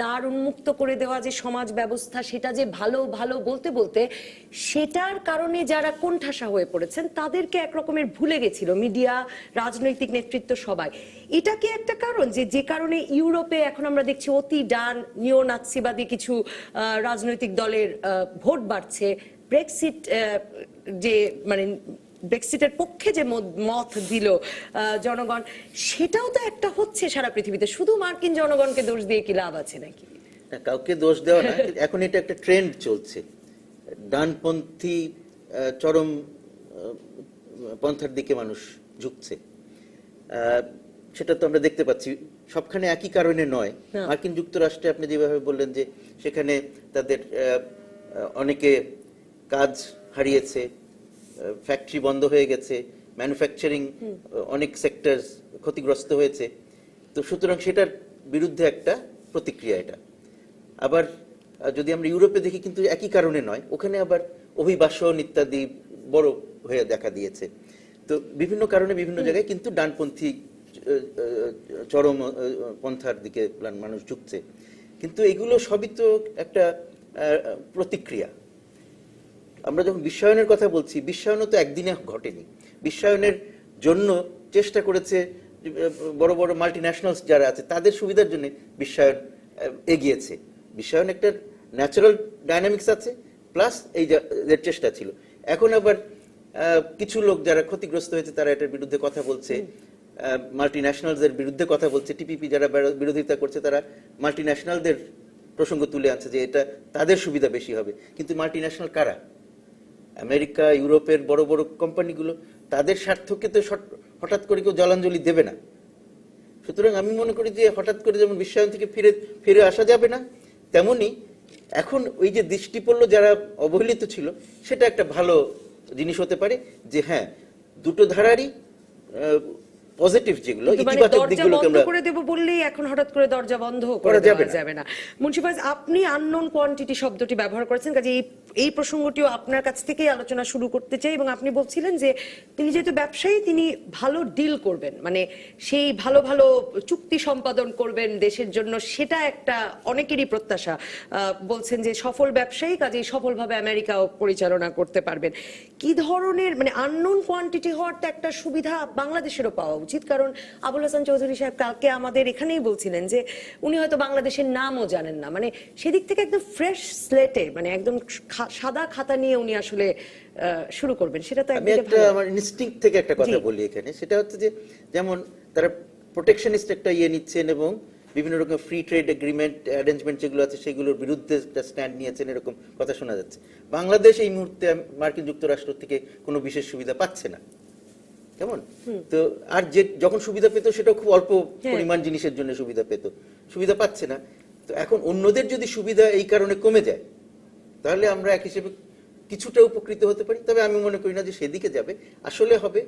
দ্বার উন্মুক্ত করে দেওয়া যে সমাজ ব্যবস্থা, সেটা যে ভালো ভালো বলতে বলতে সেটার কারণে যারা কোণঠাসা হয়ে পড়েছেন তাদেরকে একরকমের ভুলে গেছিল মিডিয়া, রাজনৈতিক নেতৃত্ব সবাই। এটা কি একটা কারণ যে কারণে ইউরোপে এখন আমরা দেখছি অতি ডান নিও নাৎসিবাদী কিছু রাজনৈতিক দলের ভোট বাড়ছে? ব্রেক্সিট যে মানে ব্রেক্সিটের পক্ষে যে মত দিল জনগণ, সেটাও তো একটা হচ্ছে সারা পৃথিবীতে। শুধু মার্কিন জনগণকে দোষ দিয়ে কি লাভ আছে নাকি? কাউকে দোষ দেওয়া না, এখন এটা একটা ট্রেন্ড চলছে, ডানপন্থী চরম পন্থার দিকে মানুষ ঝুঁকছে। সেটা তো আমরা দেখতে পাচ্ছি, সবখানে একই কারণে নয়। মার্কিন যুক্তরাষ্ট্রে আপনি যেভাবে বললেন যে সেখানে তাদের অনেকে কাজ হারিয়েছে, ফ্যাক্টরি বন্ধ হয়ে গেছে, ম্যানুফ্যাকচারিং অনেক সেক্টর ক্ষতিগ্রস্ত হয়েছে, তো সুতরাং সেটার বিরুদ্ধে একটা প্রতিক্রিয়া এটা। আবার যদি আমরা ইউরোপে দেখি কিন্তু একই কারণে নয়, ওখানে আবার অভিবাসন ইত্যাদি বড় হয়ে দেখা দিয়েছে। তো বিভিন্ন কারণে বিভিন্ন জায়গায় কিন্তু ডানপন্থী চরম পন্থার দিকে মানুষ ঝুঁকছে, কিন্তু এগুলো সবই তো একটা প্রতিক্রিয়া। আমরা যখন বিশ্বায়নের কথা বলছি, বিশ্বায়নও তো একদিনে ঘটেনি। বিশ্বায়নের জন্য চেষ্টা করেছে বড় বড় মাল্টিন্যাশনালস যারা আছে, তাদের সুবিধার জন্য বিশ্বায়ন এগিয়েছে। বিশ্বায়ন একটা ন্যাচারাল ডাইনামিক্স আছে, প্লাস এই চেষ্টা ছিল। এখন আবার কিছু লোক যারা ক্ষতিগ্রস্ত হয়েছে তারা এটার বিরুদ্ধে কথা বলছে, মাল্টিন্যাশনালসের বিরুদ্ধে কথা বলছে। টিপিপি যারা বিরোধিতা করছে তারা মাল্টিন্যাশনালদের প্রসঙ্গ তুলে আনছে যে এটা তাদের সুবিধা বেশি হবে। কিন্তু মাল্টিন্যাশনাল কারা? আমেরিকা, ইউরোপের বড় বড় কোম্পানিগুলো, তাদের স্বার্থকে তো হঠাৎ করে কেউ জলাঞ্জলি দেবে না। সুতরাং আমি মনে করি যে হঠাৎ করে যেমন বিশ্বায়ন থেকে ফিরে আসা যাবে না, তেমনি এখন ওই যে দৃষ্টি পড়লো যারা অবহেলিত ছিল, সেটা একটা ভালো জিনিস হতে পারে যে হ্যাঁ, দুটো ধারারই পজিটিভ যেগুলো, কিন্তু মানে ইতিবাচক দরজা দিকগুলোকে বন্ধ আমরা করে দেব বললেই এখন হঠাৎ করে দরজা বন্ধ করে করা দেওয়া যাবে না। যাবে না। মুন্সি ফয়েজ, আপনি আননোন কোয়ান্টিটি শব্দটি ব্যবহার করেছেন, কাজে এই প্রসঙ্গটিও আপনার কাছ থেকেই আলোচনা শুরু করতে চাই। এবং আপনি বলছিলেন যে তিনি যেহেতু ব্যবসায়ী, তিনি ভালো ডিল করবেন, মানে সেই ভালো ভালো চুক্তি সম্পাদন করবেন দেশের জন্য, সেটা একটা অনেকেরই প্রত্যাশা। বলছেন যে সফল ব্যবসায়ী, কাজেই সফলভাবে আমেরিকাও পরিচালনা করতে পারবেন। কি ধরনের, মানে আননোন কোয়ান্টিটি হওয়ার তো একটা সুবিধা বাংলাদেশেরও পাওয়া উচিত, কারণ আবুল হাসান চৌধুরী সাহেব কালকে আমাদের এখানেই বলছিলেন যে উনি হয়তো বাংলাদেশের নামও জানেন না। মানে সেদিক থেকে একদম ফ্রেশ স্লেটে, মানে একদম সাদা খাতা নিয়ে উনি আসলে শুরু করবেন, সেটা তো আমি একদিকে একটা ভালো। আমার ইনস্টিংক্ট থেকে একটা কথা জি। বলি এখানে, সেটা হচ্ছে যে যেমন তারা প্রোটেকশনিস্ট একটা নিচ্ছেন এবং বিভিন্ন রকম ফ্রি ট্রেড এগ্রিমেন্ট অ্যারেঞ্জমেন্ট যেগুলো আছে সেগুলোর বিরুদ্ধে স্ট্যান্ড নিয়েছেন, এরকম কথা শোনা যাচ্ছে। বাংলাদেশ এই মুহূর্তে মার্কিন যুক্তরাষ্ট্র থেকে কোনো বিশেষ সুবিধা পাচ্ছে না, কেমন তো। আর যে যখন সুবিধা পেত সেটাও খুব অল্প পরিমাণ জিনিসের জন্য সুবিধা পেত, সুবিধা পাচ্ছে না। তো এখন অন্যদের যদি সুবিধা এই কারণে কমে যায়, তাহলে আমরা এক হিসেবে কিছুটা উপকৃত হতে পারি। তবে আমি মনে করি না যে সেদিকে যাবে। আসলে হবে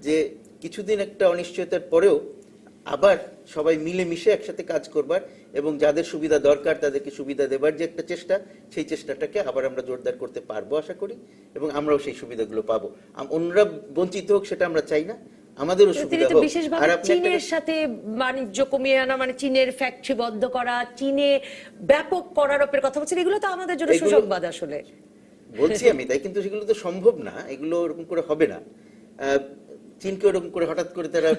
যে কিছুদিন একটা অনিশ্চয়তার পরেও আবার সবাই মিলে মিশে একসাথে কাজ করবার এবং যাদের সুবিধা দরকার তাদেরকে সুবিধা দেবার যে একটা চেষ্টা, সেই চেষ্টাটাকে আবার আমরা জোরদার করতে পারবো আশা করি, এবং আমরাও সেই সুবিধাগুলো পাবো। অন্যরা বঞ্চিত হোক সেটা আমরা চাই না, আমাদেরও তিনি সুবিধা তো হোক। বিশেষভাবে আর আপনি চীনের সাথে বাণিজ্য কমিয়ে আনা, মানে চীনের ফ্যাক্টরি বন্ধ করা, চীনে ব্যাপক করারোপের কথা বলছেন, এগুলো তো আমাদের জন্য সুসংবাদ আসলে। বলছি আমি তাই, কিন্তু সেগুলো তো সম্ভব না, এগুলো ওরকম করে হবে না। চীনকে ওরকম করে হঠাৎ করে তারা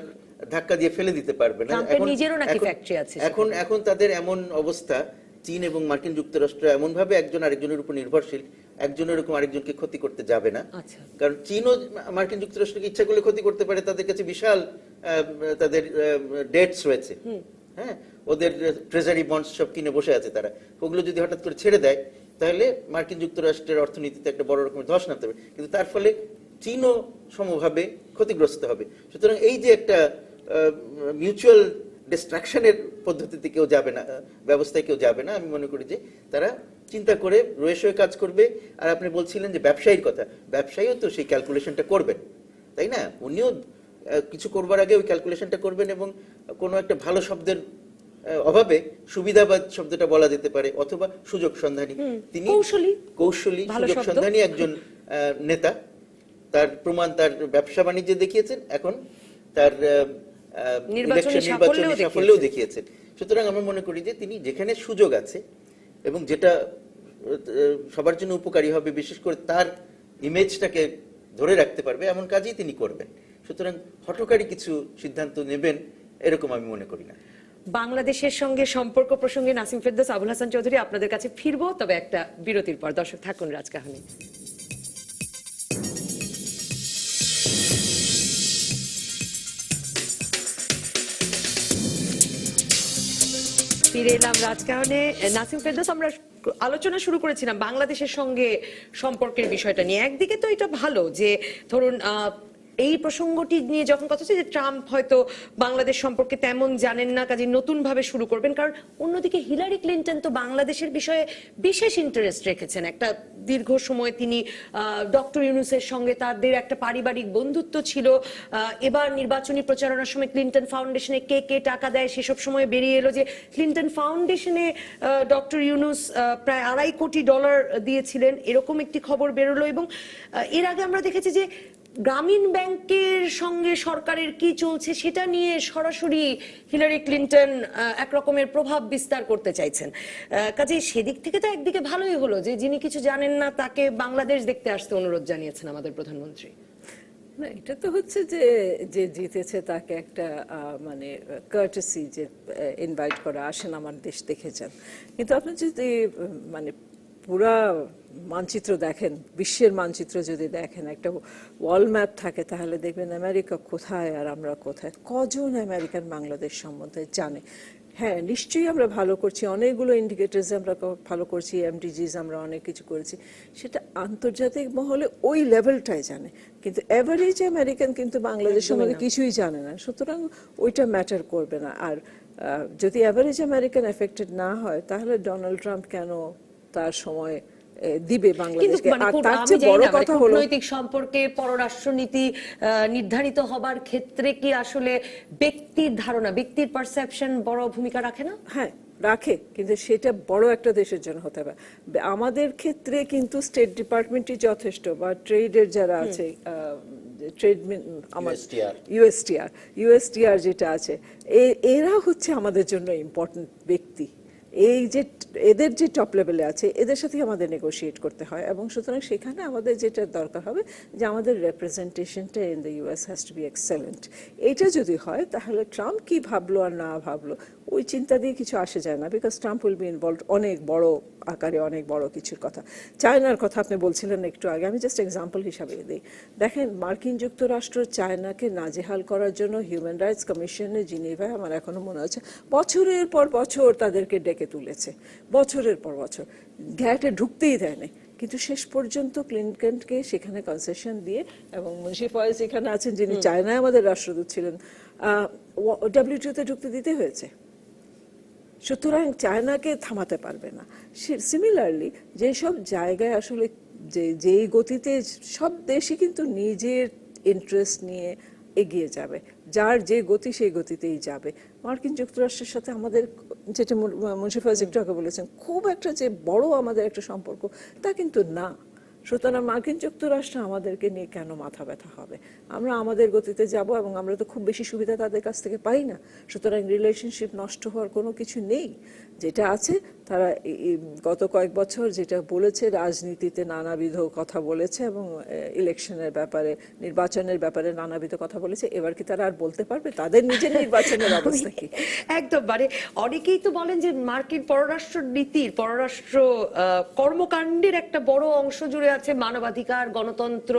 ধাক্কা দিয়ে ফেলে দিতে পারবে না। ট্রাম্পের নিজেরও নাকি ফ্যাক্টরি আছে এখন তাদের এমন অবস্থা, চীন এবং মার্কিন যুক্তরাষ্ট্র এমন ভাবে একজন আরেকজনের উপর নির্ভরশীল, একজনের এরকম আরেকজনকে ক্ষতি করতে যাবে না। আচ্ছা। কারণ চীনও মার্কিন যুক্তরাষ্ট্রকে ইচ্ছা করলে ক্ষতি করতে পারে, তাদের কাছে বিশাল তাদের ডেটস রয়েছে, হ্যাঁ, ওদের ট্রেজারি বন্ডস সব কিনে বসে আছে তারা। ওগুলো যদি হঠাৎ করে ছেড়ে দেয়, তাহলে মার্কিন যুক্তরাষ্ট্রের অর্থনীতিতে একটা বড় রকমের ধস নামতে পারে, কিন্তু তার ফলে চীনও সমভাবে ক্ষতিগ্রস্ত হবে। সুতরাং এই যে একটা মিউচুয়াল ডিস্ট্রাকশনের পদ্ধতিতে কেউ যাবে না, ব্যবস্থায় কেউ যাবে না। আমি মনে করি যে তারা চিন্তা করে রয়েস হয়ে কাজ করবে। আর আপনি বলছিলেন যে ব্যবসায়ীর কথা, ব্যবসায়ীও তো সেই ক্যালকুলেশনটা করবেন, তাই না? উনিও কিছু করবার আগে ওই ক্যালকুলেশনটা করবেন, এবং কোনো একটা ভালো শব্দের অভাবে সুবিধাবাদ শব্দটা বলা যেতে পারে, অথবা সুযোগ সন্ধানী। তিনি কৌশলী সুযোগ সন্ধানী একজন নেতা, তার প্রমাণ তার ব্যবসা বাণিজ্যে দেখিয়েছেন, এখন তার নির্বাচনী সাফল্যেও দেখিয়েছেন। সুতরাং আমরা মনে করি যে তিনি যেখানে সুযোগ আছে এবং যেটা সবার জন্য উপকারী হবে, বিশেষ করে তার ইমেজটাকে ধরে রাখতে পারবে, এমন কাজই তিনি করবেন। সুতরাং হঠকারী কিছু সিদ্ধান্ত নেবেন এরকম আমি মনে করি না। বাংলাদেশের সঙ্গে সম্পর্ক প্রসঙ্গে নাসিম ফেরদৌস, আবুল হাসান চৌধুরী, আপনাদের কাছে ফিরবো, তবে একটা বিরতির পর। দর্শক থাকুন রাজকাহনে। ফিরে এলাম রাজকাহনে। নাসিম ফেরদৌস, আমরা আলোচনা শুরু করেছিলাম বাংলাদেশের সঙ্গে সম্পর্কের বিষয়টা নিয়ে। একদিকে তো এটা ভালো যে ধরুন এই প্রসঙ্গটি নিয়ে যখন কথা হচ্ছে যে ট্রাম্প হয়তো বাংলাদেশ সম্পর্কে তেমন জানেন না, কাজে নতুন ভাবে শুরু করবেন। কারণ অন্যদিকে হিলারি ক্লিন্টন তো বাংলাদেশের বিষয়ে বিশেষ ইন্টারেস্ট রেখেছেন। একটা দীর্ঘ সময় তিনি ডক্টর ইউনুসের সঙ্গে তাদের একটা পারিবারিক বন্ধুত্ব ছিল। এবার নির্বাচনী প্রচারণার সময় ক্লিন্টন ফাউন্ডেশনে কে কে টাকা দেয় সেসব সময় বেরিয়ে এলো যে ক্লিন্টন ফাউন্ডেশনে ডক্টর ইউনুস প্রায় $2.5 কোটি দিয়েছিলেন, এরকম একটি খবর বেরোলো। এবং এর আগে আমরা দেখেছি যে গ্রামীণ ব্যাংকের সঙ্গে সরকারের কি চলছে সেটা নিয়ে সরাসরি হিলারি ক্লিন্টন এক রকমের প্রভাব বিস্তার করতে চাইছেন। কাজেই সেদিক থেকে তো একদিকে ভালোই হলো যে যিনি কিছু জানেন না তাকে বাংলাদেশ দেখতে আসতে অনুরোধ জানিয়েছেন আমাদের প্রধানমন্ত্রী। না, এটা তো হচ্ছে যে যে জিতেছে তাকে একটা মানে কার্টেসি, যে ইনভাইট করা, আসেন আমার দেশ দেখে যান। কিন্তু আপনি যদি মানে পুরা মানচিত্র দেখেন, বিশ্বের মানচিত্র যদি দেখেন, একটা ওয়াল ম্যাপ থাকে, তাহলে দেখবেন আমেরিকা কোথায় আর আমরা কোথায়। কজন আমেরিকান বাংলাদেশ সম্বন্ধে জানে? হ্যাঁ, নিশ্চয়ই আমরা ভালো করছি, অনেকগুলো ইন্ডিকেটরস আমরা ভালো করছি, এমডিজিস আমরা অনেক কিছু করেছি, সেটা আন্তর্জাতিক মহলে ওই লেভেলটাই জানে, কিন্তু এভারেজ আমেরিকান কিন্তু বাংলাদেশ সম্বন্ধে কিছুই জানে না, সুতরাং ওইটা ম্যাটার করবে না। আর যদি এভারেজ আমেরিকান এফেক্টেড না হয় তাহলে ডোনাল্ড ট্রাম্প কেন তার সময় দিবে কিন্তু বাংলাদেশকে? মানে আর খুব- তার আমি চেয়ে জানি বড় না, মানে কথা হলো কূটনৈতিক সম্পর্কে পররাষ্ট্রনীতি নির্ধারিত হবার ক্ষেত্রে কি আসলে ব্যক্তির ধারণা, ব্যক্তির পারসেপশন বড় ভূমিকা রাখে না? হ্যাঁ, রাখে, কিন্তু সেটা বড় একটা দেশের জন্য হতে হবে। আমাদের ক্ষেত্রে কিন্তু স্টেট ডিপার্টমেন্টই যথেষ্ট, বা ট্রেডের যারা আছে, ট্রেড আমার ইউএসটিআর যেটা আছে, এরা হচ্ছে আমাদের জন্য ইম্পর্টেন্ট ব্যক্তি। এই যে এদের যে টপ লেভেলে আছে এদের সাথে আমাদের নেগোশিয়েট করতে হয়, এবং সুতরাং সেখানে আমাদের যেটা দরকার হবে যে আমাদের রেপ্রেজেন্টেশনটা in the US has to be excellent. এটা যদি হয় তাহলে ট্রাম্প কি ভাবলো আর না ভাবলো ওই চিন্তা দিয়ে কিছু আসে যায় না, because Trump will be involved অনেক বড় আকারে, অনেক বড় কিছুর কথা। চায়নার কথা আপনি বলছিলেন একটু আগে, আমি জাস্ট এক্সাম্পল হিসাবে দিই। দেখেন, মার্কিন যুক্তরাষ্ট্র চায়নাকে নাজেহাল করার জন্য হিউম্যান রাইটস কমিশনে জিনিভায় আমার এখনো মনে হচ্ছে বছরের পর বছর তাদেরকে ডেকে তুলেছে, বছরের পর বছর ঘ্যাটে ঢুকতেই দেয় নাই, কিন্তু শেষ পর্যন্ত ক্লিনটনকে সেখানে কনসেশন দিয়ে, এবং মুন্সি ফয়েজ এখানে আছেন যিনি চায়নায় আমাদের রাষ্ট্রদূত ছিলেন, ডব্লিউটিওতে ঢুকতে দিতে হয়েছে। সুতরাং চায়নাকে থামাতে পারবে না। সিমিলারলি যেসব জায়গায় আসলে যেই গতিতে সব দেশই কিন্তু নিজের ইন্টারেস্ট নিয়ে এগিয়ে যাবে, যার যে গতি সেই গতিতেই যাবে। মার্কিন যুক্তরাষ্ট্রের সাথে আমাদের, যেটা মুন্সি ফয়েজ একটু আগে বলেছেন, খুব একটা যে বড় আমাদের একটা সম্পর্ক তা কিন্তু না। সুতরাং মার্কিন যুক্তরাষ্ট্র আমাদেরকে নিয়ে কেন মাথা ব্যথা হবে? আমরা আমাদের গতিতে যাব, এবং আমরা তো খুব বেশি সুবিধা তাদের কাছ থেকে পাই না, সুতরাং রিলেশনশিপ নষ্ট হওয়ার কোনো কিছু নেই। যেটা আছে, তারা গত কয়েক বছর যেটা বলেছে, রাজনীতিতে নানাবিধ কথা বলেছে, এবং ইলেকশনের ব্যাপারে, নির্বাচনের ব্যাপারে নানাবিধ কথা বলেছে। এবার কি তারা আর বলতে পারবে তাদের নিজের নির্বাচনের অবস্থা কি? একদম, মানে অনেকেই তো বলেন যে মার্কিন পররাষ্ট্র নীতির, পররাষ্ট্র কর্মকাণ্ডের একটা বড় অংশ জুড়ে আছে মানবাধিকার, গণতন্ত্র,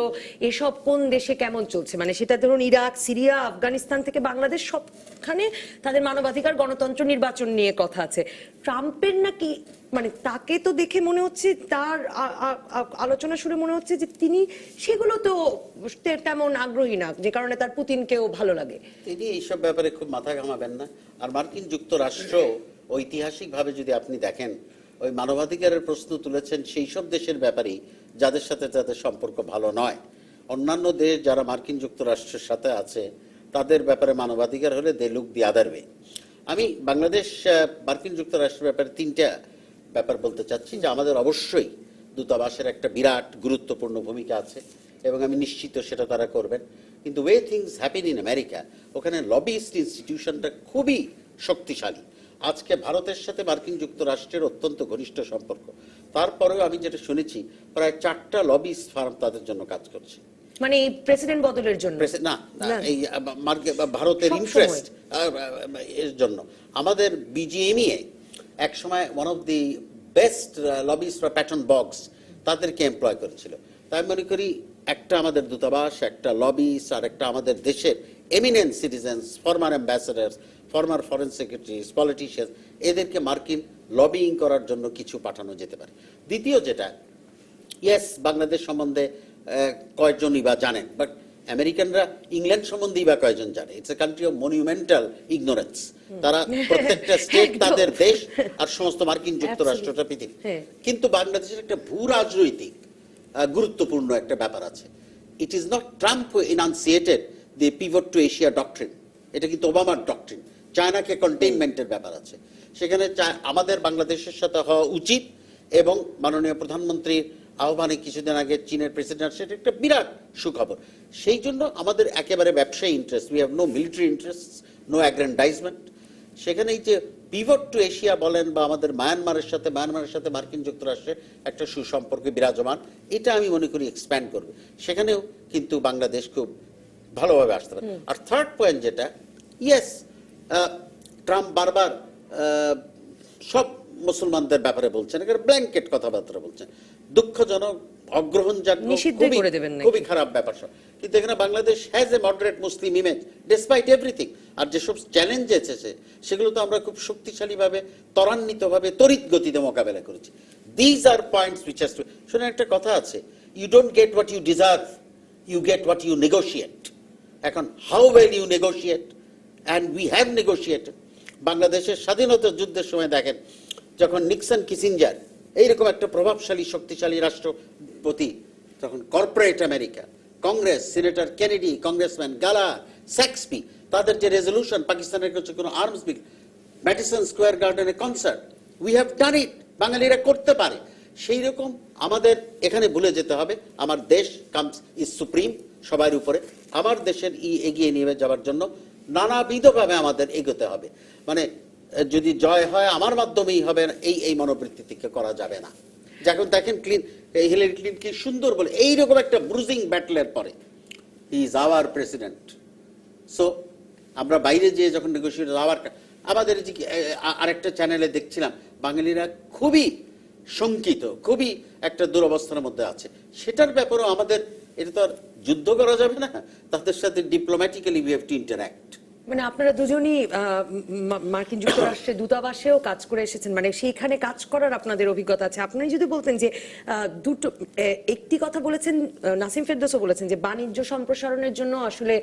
এসব কোন দেশে কেমন চলছে। মানে সেটা ধরুন ইরাক, সিরিয়া, আফগানিস্তান থেকে বাংলাদেশ, সবখানে তাদের মানবাধিকার, গণতন্ত্র, নির্বাচন নিয়ে কথা আছে। ট্রাম্পের নাকি, মানে তাকে তো দেখে মনে হচ্ছে, তার আলোচনা শুনে মনে হচ্ছে যে তিনি সেগুলো তো তেমন আগ্রহী না, যে কারণে তার পুতিনকেও ভালো লাগে। তিনি এইসব ব্যাপারে খুব মাথা ঘামাবেন না। আর মার্কিন যুক্তরাষ্ট্র ঐতিহাসিকভাবে যদি আপনি দেখেন, ওই মানবাধিকারের প্রশ্ন তুলেছেন সেই সব দেশের ব্যাপারেই যাদের সাথে তাদের সম্পর্ক ভালো নয়। অন্যান্য দেশ যারা মার্কিন যুক্তরাষ্ট্রের সাথে আছে তাদের ব্যাপারে মানবাধিকার হলে they look the other way. আমি বাংলাদেশ মার্কিন যুক্তরাষ্ট্রের ব্যাপারে তিনটা ব্যাপার বলতে চাচ্ছি, যে আমাদের অবশ্যই দূতাবাসের একটা বিরাট গুরুত্বপূর্ণ ভূমিকা আছে, এবং আমি নিশ্চিত সেটা তারা করবেন। কিন্তু way things happen in America, ওখানে লবিস্ট ইনস্টিটিউশনটা খুবই শক্তিশালী। আজকে ভারতের সাথে মার্কিন যুক্তরাষ্ট্রের অত্যন্ত ঘনিষ্ঠ সম্পর্ক, তারপরেও আমি যেটা শুনেছি প্রায় 4টা লবিস্ট ফার্ম তাদের জন্য কাজ করছে। মানে এই প্রেসিডেন্ট বদলের জন্য না, এই ভারতের ইন্টারেস্ট এর জন্য। আমাদের বিজিএমইএ এক সময় one of the best lobbyist for Patton box তাদেরকে এমপ্লয় করেছিল। তাই আমি মনে করি একটা আমাদের দূতাবাস, একটা লবিস, আর একটা আমাদের দেশের eminent citizens, former ambassadors, former foreign secretaries, politicians, এদেরকে মার্কিন লবিং করার জন্য কিছু পাঠানো যেতে পারে। দ্বিতীয় যেটা, ইয়েস, বাংলাদেশ সম্বন্ধে কয়েকজনই বা জানেন, বাট আমেরিকানরা ইংল্যান্ড সম্বন্ধেই বা কয়েকজন জানে? It's a country of monumental ignorance. তারা প্রত্যেকটা স্টেট তাদের দেশ, আর সমস্ত মার্কিন যুক্তরাষ্ট্রটা পৃথিবী। কিন্তু বাংলাদেশের একটা ভূ রাজনৈতিক গুরুত্বপূর্ণ একটা ব্যাপার আছে। It is not Trump enunciated the pivot to Asia doctrine, এটা কিন্তু ওবামার ডক্ট্রিন। চায়নাকে কন্টেইনমেন্টের ব্যাপার আছে, সেখানে আমাদের বাংলাদেশের সাথে হওয়া উচিত, এবং মাননীয় প্রধানমন্ত্রীর আহ্বানে কিছুদিন আগে চীনের প্রেসিডেন্ট, সেটা একটা বিরাট সুখবর। সেই জন্য আমাদের একেবারে ব্যবসায়ী interest, we have no military interest, no aggrandizement. সেখানে এই যে পিভট টু এশিয়া বলেন, বা আমাদের মায়ানমারের সাথে মার্কিন যুক্তরাষ্ট্রের একটা সুসম্পর্ক বিরাজমান, এটা আমি মনে করি এক্সপ্যান্ড করবে। সেখানেও কিন্তু বাংলাদেশ খুব ভালোভাবে আসতে পারে। আর থার্ড পয়েন্ট যেটা, ইয়েস, ট্রাম্প বারবার সব মুসলমানদের ব্যাপারে বলছেন, এখানে ব্ল্যাঙ্কেট কথাবার্তা বলছেন, দুঃখজনক, অগ্রহণযোগ্য, খুবই খারাপ ব্যাপার সব। কিন্তু এখানে Bangladesh has a moderate Muslim image despite everything. আর যেসব চ্যালেঞ্জ এসেছে সেগুলো তো আমরা খুব শক্তিশালীভাবে ত্বরান্বিতভাবে তড়িৎ গতিতে মোকাবেলা করেছি। These are points which has to, শুনে একটা কথা আছে, you don't get what you deserve, you get what you negotiate. এখন how well you negotiate, and we have negotiated. বাংলাদেশের স্বাধীনতা যুদ্ধের সময় দেখেন, যখন নিক্সন কিসিঞ্জার এইরকম একটা প্রভাবশালী শক্তিশালী রাষ্ট্রপতি, তখন corporate America, Congress, senator Kennedy, congressman গালা, স্যাক্সপি, তাদের যে রেজলিউশন পাকিস্তানের কাছে কোনো আর্মস বিল, ম্যাডিসন স্কোয়ার গার্ডেনে কনসার্ট, উই হ্যাভ ডান ইট। বাঙালিরা করতে পারে। সেই রকম আমাদের এখানে ভুলে যেতে হবে, আমার দেশ কামস ইজ সুপ্রিম, সবার উপরে। আমার দেশের এগিয়ে নিয়ে যাওয়ার জন্য নানাবিধভাবে আমাদের এগোতে হবে। মানে যদি জয় হয় আমার মাধ্যমেই হবে, এই মনোবৃত্তি থেকে করা যাবে না। যখন দেখেন হিলারি ক্লিনটন কি সুন্দর বলে, এইরকম একটা ব্রুজিং ব্যাটলের পরে he is our president. So আমরা বাইরে যেয়ে যখন নেগোসিয়েট আমাদের যে আরেকটা চ্যানেলে দেখছিলাম, বাঙালিরা খুবই শঙ্কিত, খুবই একটা দুরবস্থার মধ্যে আছে। সেটার ব্যাপারেও আমাদের, এটা তো আর যুদ্ধ করা যাবে না, তাদের সাথে diplomatically we have to interact. মানে আপনারা দুজনই মার্কিন যুক্তরাষ্ট্রের দূতাবাসেও কাজ করে এসেছেন, মানে সেইখানে কাজ করার আপনাদের অভিজ্ঞতা আছে। আপনি যদি বলতেন যে দুটো, একটি কথা বলেছেন, নাসিম ফেরদৌসও বলেছেন যে বাণিজ্য সম্প্রসারণের জন্য আসলে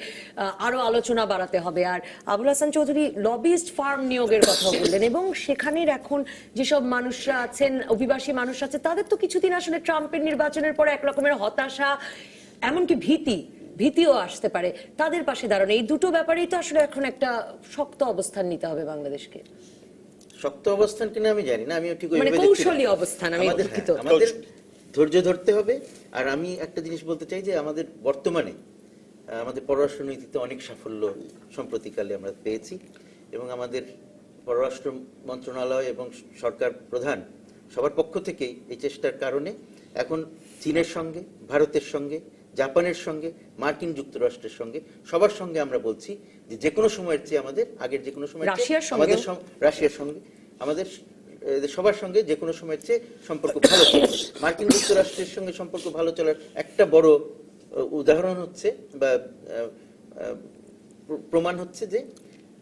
আরো আলোচনা বাড়াতে হবে, আর আবুল হাসান চৌধুরী লবিস্ট ফার্ম নিয়োগের কথা বললেন। এবং সেখানের এখন যেসব মানুষরা আছেন, অভিবাসী মানুষ আছে, তাদের তো কিছুদিন আসলে ট্রাম্পের নির্বাচনের পরে এক রকমের হতাশা, এমনকি ভীতিও আসতে পারে। তাদের পাশে দাঁড়ানো, এই দুটো ব্যাপারেই তো আসলে এখন একটা শক্ত অবস্থান নিতে হবে বাংলাদেশকে। শক্ত অবস্থান কিনা আমি জানি না, আমি ঠিক মানে কৌশলী অবস্থান। আমি দুঃখিত, আমাদের ধৈর্য ধরতে হবে। আর আমি একটা জিনিস বলতে চাই যে আমাদের বর্তমানে আমাদের পররাষ্ট্র নীতিতে অনেক সাফল্য সম্প্রতিকালে আমরা পেয়েছি, এবং আমাদের পররাষ্ট্র মন্ত্রণালয় এবং সরকার প্রধান সবার পক্ষ থেকেই এই চেষ্টার কারণে এখন চীনের সঙ্গে, ভারতের সঙ্গে, জাপানের সঙ্গে, মার্কিন যুক্তরাষ্ট্রের সঙ্গে, সবার সঙ্গে আমরা বলছি যে কোনো সময়ের চেয়ে আমাদের আগের যে কোনো সময়ের আমাদের রাশিয়ার সঙ্গে আমাদের সবার সঙ্গে যে কোনো সময়ের চেয়ে সম্পর্ক ভালো চলছে। মার্কিন যুক্তরাষ্ট্রের সঙ্গে সম্পর্ক ভালো চলার একটা বড় উদাহরণ হচ্ছে বা প্রমাণ হচ্ছে যে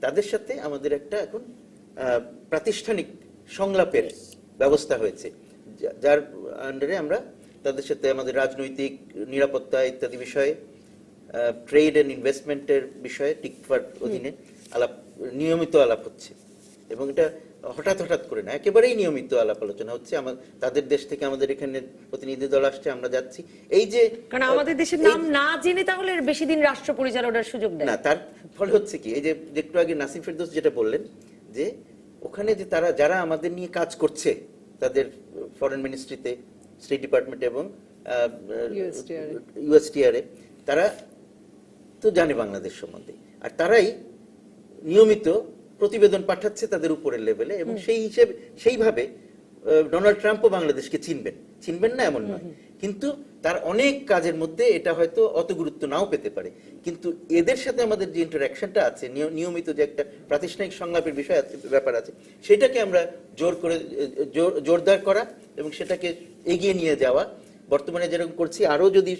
তাদের সাথে আমাদের একটা এখন প্রাতিষ্ঠানিক সংলাপের ব্যবস্থা হয়েছে, যার আন্ডারে আমরা তাদের সাথে আমাদের রাজনৈতিক, নিরাপত্তা ইত্যাদি বিষয়ে, ট্রেড এন্ড ইনভেস্টমেন্টের বিষয়ে টিকফার অধীনে নিয়মিত আলাপ হচ্ছে। এবং এটা হঠাৎ করে না, একেবারেই নিয়মিত আলাপ আলোচনা হচ্ছে। তাদের দেশ থেকে আমাদের এখানে প্রতিনিধি দল আসছে, আমরা যাচ্ছি। এই যে কারণ আমাদের দেশের নাম না জেনে তাহলে বেশি দিন রাষ্ট্র পরিচালনার সুযোগ দেয় না, তার ফলে হচ্ছে কি, এই যে একটু আগে নাসিম ফেরদৌস যেটা বললেন, যে ওখানে যে যারা আমাদের নিয়ে কাজ করছে, তাদের ফরেন মিনিস্ট্রিতে, স্টেট ডিপার্টমেন্ট এবং ইউএসটিআর, তারা তো জানে বাংলাদেশ সম্বন্ধে, আর তারাই নিয়মিত প্রতিবেদন পাঠাচ্ছে তাদের উপরের লেভেলে, এবং সেইভাবে ডোনাল্ড ট্রাম্পও বাংলাদেশকে চিনবেন না এমন নয়, কিন্তু তার অনেক কাজের মধ্যে এটা হয়তো অত গুরুত্ব নাও পেতে পারে। কিন্তু এদের সাথে আমাদের যে ইন্টারাকশনটা আছে, নিয়মিত যে একটা প্রাতিষ্ঠানিক সংলাপের বিষয় ব্যাপার আছে, সেটাকে আমরা জোরদার করা এবং সেটাকে এগিয়ে নিয়ে যাওয়া, বর্তমানে যেরকম করছি আরো যদি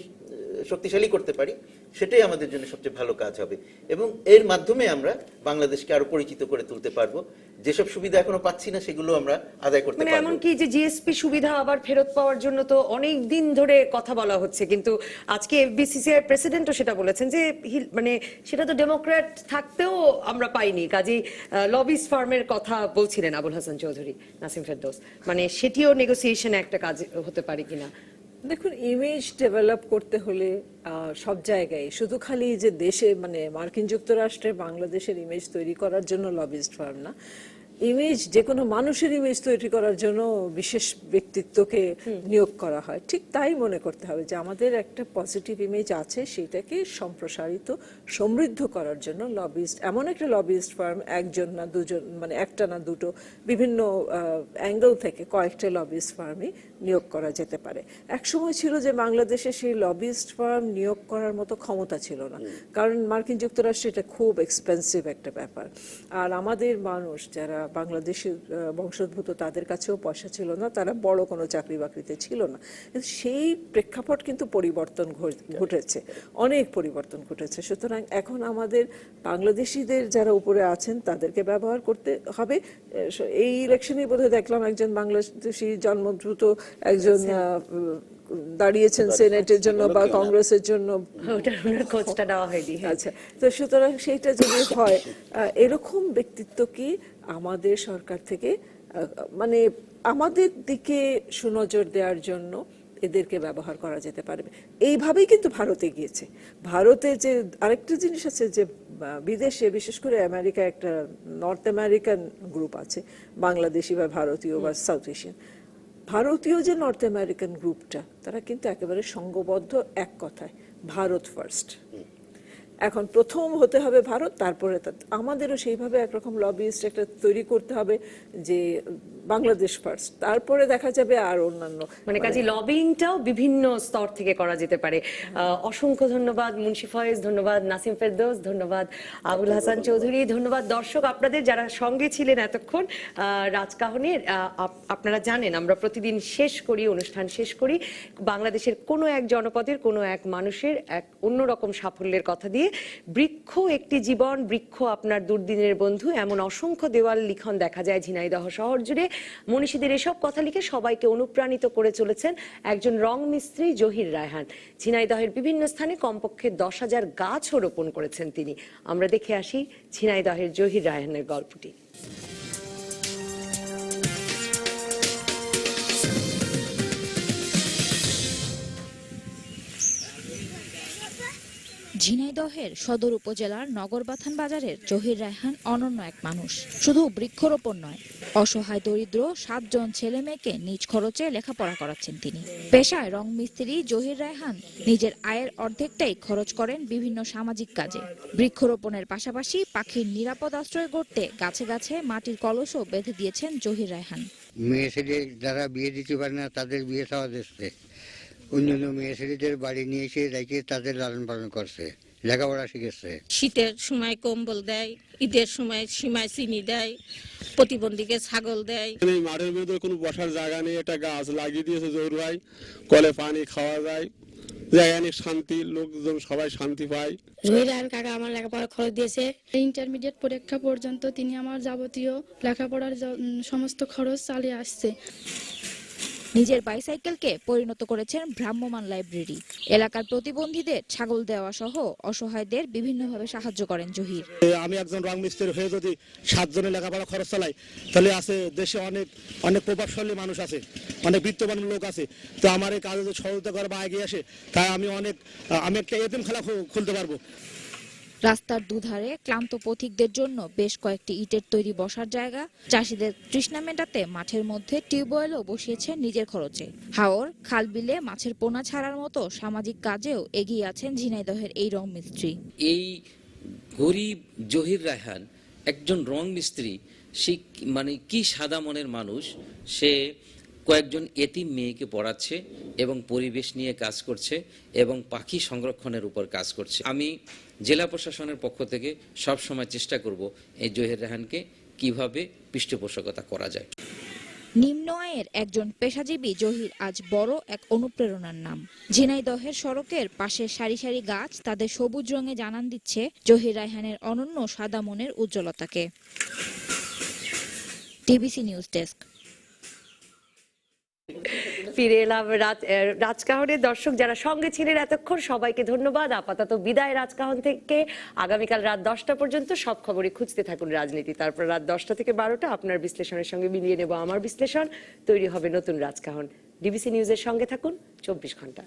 শক্তিশালী করতে পারি, সেটাই আমাদের জন্য সবচেয়ে ভালো কাজ হবে। এবং এর মাধ্যমে আমরা বাংলাদেশকে আরো পরিচিত করে তুলতে পারবো। যেসব সুবিধা এখনো পাচ্ছি না সেগুলো আমরা আদায় করতে পারবো। এমনকি যে জিএসপি সুবিধা আবার ফেরত পাওয়ার জন্য তো অনেক দিন ধরে কথা বলা হচ্ছে, কিন্তু আজকে এফবিসিসিআই প্রেসিডেন্টও সেটা বলেছেন যে মানে সেটা তো ডেমোক্র্যাট থাকতেও আমরা পাইনি। কাজেই লবিস্ট ফার্মের কথা বলছিলেন আবুল হাসান চৌধুরী, নাসিম ফেরদৌস, মানে সেটিও নেগোসিয়েশনে একটা কাজ হতে পারে কিনা। দেখুন, ইমেজ ডেভেলপ করতে হলে সব জায়গায়, শুধু খালি যে দেশে, মানে মার্কিন যুক্তরাষ্ট্রে বাংলাদেশের ইমেজ তৈরি করার জন্য লবিস্ট ফার্ম না, ইমেজ যে কোনো মানুষের ইমেজ তৈরি করার জন্য বিশেষ ব্যক্তিত্বকে নিয়োগ করা হয়। ঠিক তাই মনে করতে হবে যে আমাদের একটা পজিটিভ ইমেজ আছে, সেটাকে সম্প্রসারিত, সমৃদ্ধ করার জন্য লবিস্ট, এমন একটা লবিস্ট ফার্ম, একজন না দুজন, মানে একটা না দুটো, বিভিন্ন অ্যাঙ্গেল থেকে কয়েকটা লবিস্ট ফার্মই নিয়োগ করা যেতে পারে। এক সময় ছিল যে বাংলাদেশে সেই লবিস্ট ফার্ম নিয়োগ করার মতো ক্ষমতা ছিল না, কারণ মার্কিন যুক্তরাষ্ট্রে এটা খুব এক্সপেন্সিভ একটা ব্যাপার। আর আমাদের মানুষ যারা বাংলাদেশের বংশোদ্ভূত তাদের কাছেও পয়সা ছিল না, তারা বড় কোনো চাকরি বাকরিতে ছিল না, কিন্তু সেই প্রেক্ষাপট কিন্তু পরিবর্তন ঘটেছে, অনেক পরিবর্তন ঘটেছে। সুতরাং এখন আমাদের বাংলাদেশিদের যারা উপরে আছেন তাদেরকে ব্যবহার করতে হবে। এই ইলেকশনেই বোধহয় দেখলাম একজন বাংলাদেশি জন্মদ্রুত একজন দাঁড়িয়েছেন সেনেটের জন্য বা কংগ্রেসের জন্য, ওটার ওনার খোঁজটা দেওয়া হয়নি। আচ্ছা, তো সুতরাং সেইটা যদি হয়, এরকম ব্যক্তিত্ব কি আমাদের সরকার থেকে মানে আমাদের দিকে সুনজর দেওয়ার জন্য এদেরকে ব্যবহার করা যেতে পারবে। এইভাবেই কিন্তু ভারতে গিয়েছে। ভারতে যে আরেকটা জিনিস আছে যে বিদেশে, বিশেষ করে আমেরিকায় একটা নর্থ আমেরিকান গ্রুপ আছে, বাংলাদেশি বা ভারতীয় বা সাউথ এশিয়ান। ভারতীয় যে নর্থ আমেরিকান গ্রুপটা, তারা কিন্তু একেবারে সংঘবদ্ধ এক কথায়, ভারত ফার্স্ট। এখন প্রথম হতে হবে ভারত, তারপরে আমাদেরও সেইভাবে একরকম লবিস্ট একটা তৈরি করতে হবে যে বাংলাদেশ ফার্স্ট, তারপরে দেখা যাবে আর অন্যান্য, মানে কাজে লবিংটাও বিভিন্ন স্তর থেকে করা যেতে পারে। অসংখ্য ধন্যবাদ মুন্সি ফয়েজ, ধন্যবাদ নাসিম ফেরদৌস, ধন্যবাদ আবুল হাসান চৌধুরী, ধন্যবাদ দর্শক আপনাদের যারা সঙ্গে ছিলেন এতক্ষণ রাজকাহনের। আপনারা জানেন আমরা প্রতিদিন অনুষ্ঠান শেষ করি বাংলাদেশের কোনো এক জনপদের কোনো এক মানুষের এক অন্যরকম সাফল্যের কথা দিয়ে। বৃক্ষ একটি জীবন, বৃক্ষ আপনার দুর্দিনের বন্ধু, এমন অসংখ্য দেওয়াল লিখন দেখা যায় ঝিনাইদহ শহর জুড়ে। মনীষীদের এসব কথা লিখে সবাইকে অনুপ্রাণিত করে চলেছেন একজন রং মিস্ত্রি জহির রায়হান। ঝিনাইদহের বিভিন্ন স্থানে কমপক্ষে 10,000 গাছও রোপণ করেছেন তিনি। আমরা দেখে আসি ঝিনাইদহের জহির রায়হানের গল্পটি। ঝিনাইদহের সদর উপজেলার নগরবাথান বাজারের জহির রায়হান অনন্য এক মানুষ। শুধু বৃক্ষরোপণ নয়, অসহায় দরিদ্র 7 জন ছেলে মেয়েকে নিজ খরচে লেখাপড়া করাচ্ছেন তিনি। পেশায় রং মিস্ত্রি জহির রায়হান নিজের আয়ের অর্ধেকটাই খরচ করেন বিভিন্ন সামাজিক কাজে। বৃক্ষরোপণের পাশাপাশি পাখির নিরাপদ আশ্রয় গড়তে গাছে গাছে মাটির কলসও বেঁধে দিয়েছেন জহির রায়হান। মেয়ে ছেলে যারা বিয়ে দিতে পারে না তাদের বিয়ে দেওয়া দিচ্ছে, অন্যান্য মেয়ে ছেলেদের বাড়ি নিয়ে এসে রেখে তাদের লালন পালন করছে, লেখাপড়া শিখেছে। শীতের সময় কম্বল দেয়, ঈদের সময় সীমায় চিনি দেয়, প্রতিবন্ধীকে ছাগল দেয়। মাঠের মধ্যে কোনো বসার জায়গা নেই, একটা গাছ লাগিয়ে দিয়েছে জোর ভাই, কলে পানি খাওয়া যায়, জায়গা নেই, শান্তি, লোকজন সবাই শান্তি পায়। জহির রায়হান কাকা আমার লেখাপড়ার খরচ দিয়েছে। ইন্টারমিডিয়েট পরীক্ষা পর্যন্ত তিনি আমার যাবতীয় লেখাপড়ার সমস্ত খরচ চালিয়ে আসছে। নিজের বাইসাইকেলকে পরিণত করেছেন ভ্রাম্যমাণ লাইব্রেরি। এলাকার প্রতিবন্ধীদের ছাগল দেওয়া সহ অসহায়দের বিভিন্নভাবে সাহায্য করেন জহির। আমি একজন রং মিস্ত্রি হয়ে যদি 7 জনের লেখাপড়া খরচ চালাই, তাহলে আছে দেশে অনেক অনেক প্রভাবশালী মানুষ আছে, অনেক বিত্তবান লোক আছে। তো আমার এই কাজে সহযোগিতা করে বা এগিয়ে আসে, তাই আমি একটা এতিমখানা খুলতে পারবো। রাস্তার দুধারে ক্লান্ত পথিকদের জন্য বেশ কয়েকটি ইটের তৈরি বসার জায়গা, চাষিদের তৃষ্ণা মেটাতে মাঠের মধ্যে টিউবওয়েলও বসিয়েছেন নিজের খরচে। হাওর, খাল বিলে মাছের পোনা ছাড়ার মতো সামাজিক কাজেও এগিয়ে আছেন ঝিনাইদহের এই রং মিস্ত্রি। এই গরিব জহির রায়হান একজন রং মিস্ত্রি, সে মানে কি সাদা মনের মানুষ। সে কয়েকজন এতিম মেয়েকে পড়াচ্ছে এবং পরিবেশ নিয়ে কাজ করছে এবং পাখি সংরক্ষণের উপর কাজ করছে। আমি জেলা প্রশাসনের পক্ষ থেকে সব সময় চেষ্টা করব এই জহির রায়হানকে কিভাবে পৃষ্ঠপোষকতা করা যায়। নিম্ন আয়ের একজন পেশাজীবী জহির আজ বড় এক অনুপ্রেরণার নাম। ঝিনাইদহের সড়কের পাশে সারি সারি গাছ তাদের সবুজ রঙে জানান দিচ্ছে জহির রায়হানের অনন্য সাদা মনের উজ্জ্বলতাকে। TBC news desk. ফিরে এলাম রাজকাহনের। দর্শক যারা সঙ্গে ছিলেন এতক্ষণ সবাইকে ধন্যবাদ। আপাতত বিদায় রাজকাহন থেকে। আগামীকাল রাত 10টা পর্যন্ত সব খবরই খুঁজতে থাকুন রাজনীতি। তারপর রাত 10টা থেকে 12টা আপনার বিশ্লেষণের সঙ্গে মিলিয়ে নেব আমার বিশ্লেষণ। তৈরি হবে নতুন রাজকাহন। ডিবিসি নিউজের সঙ্গে থাকুন 24 ঘন্টা।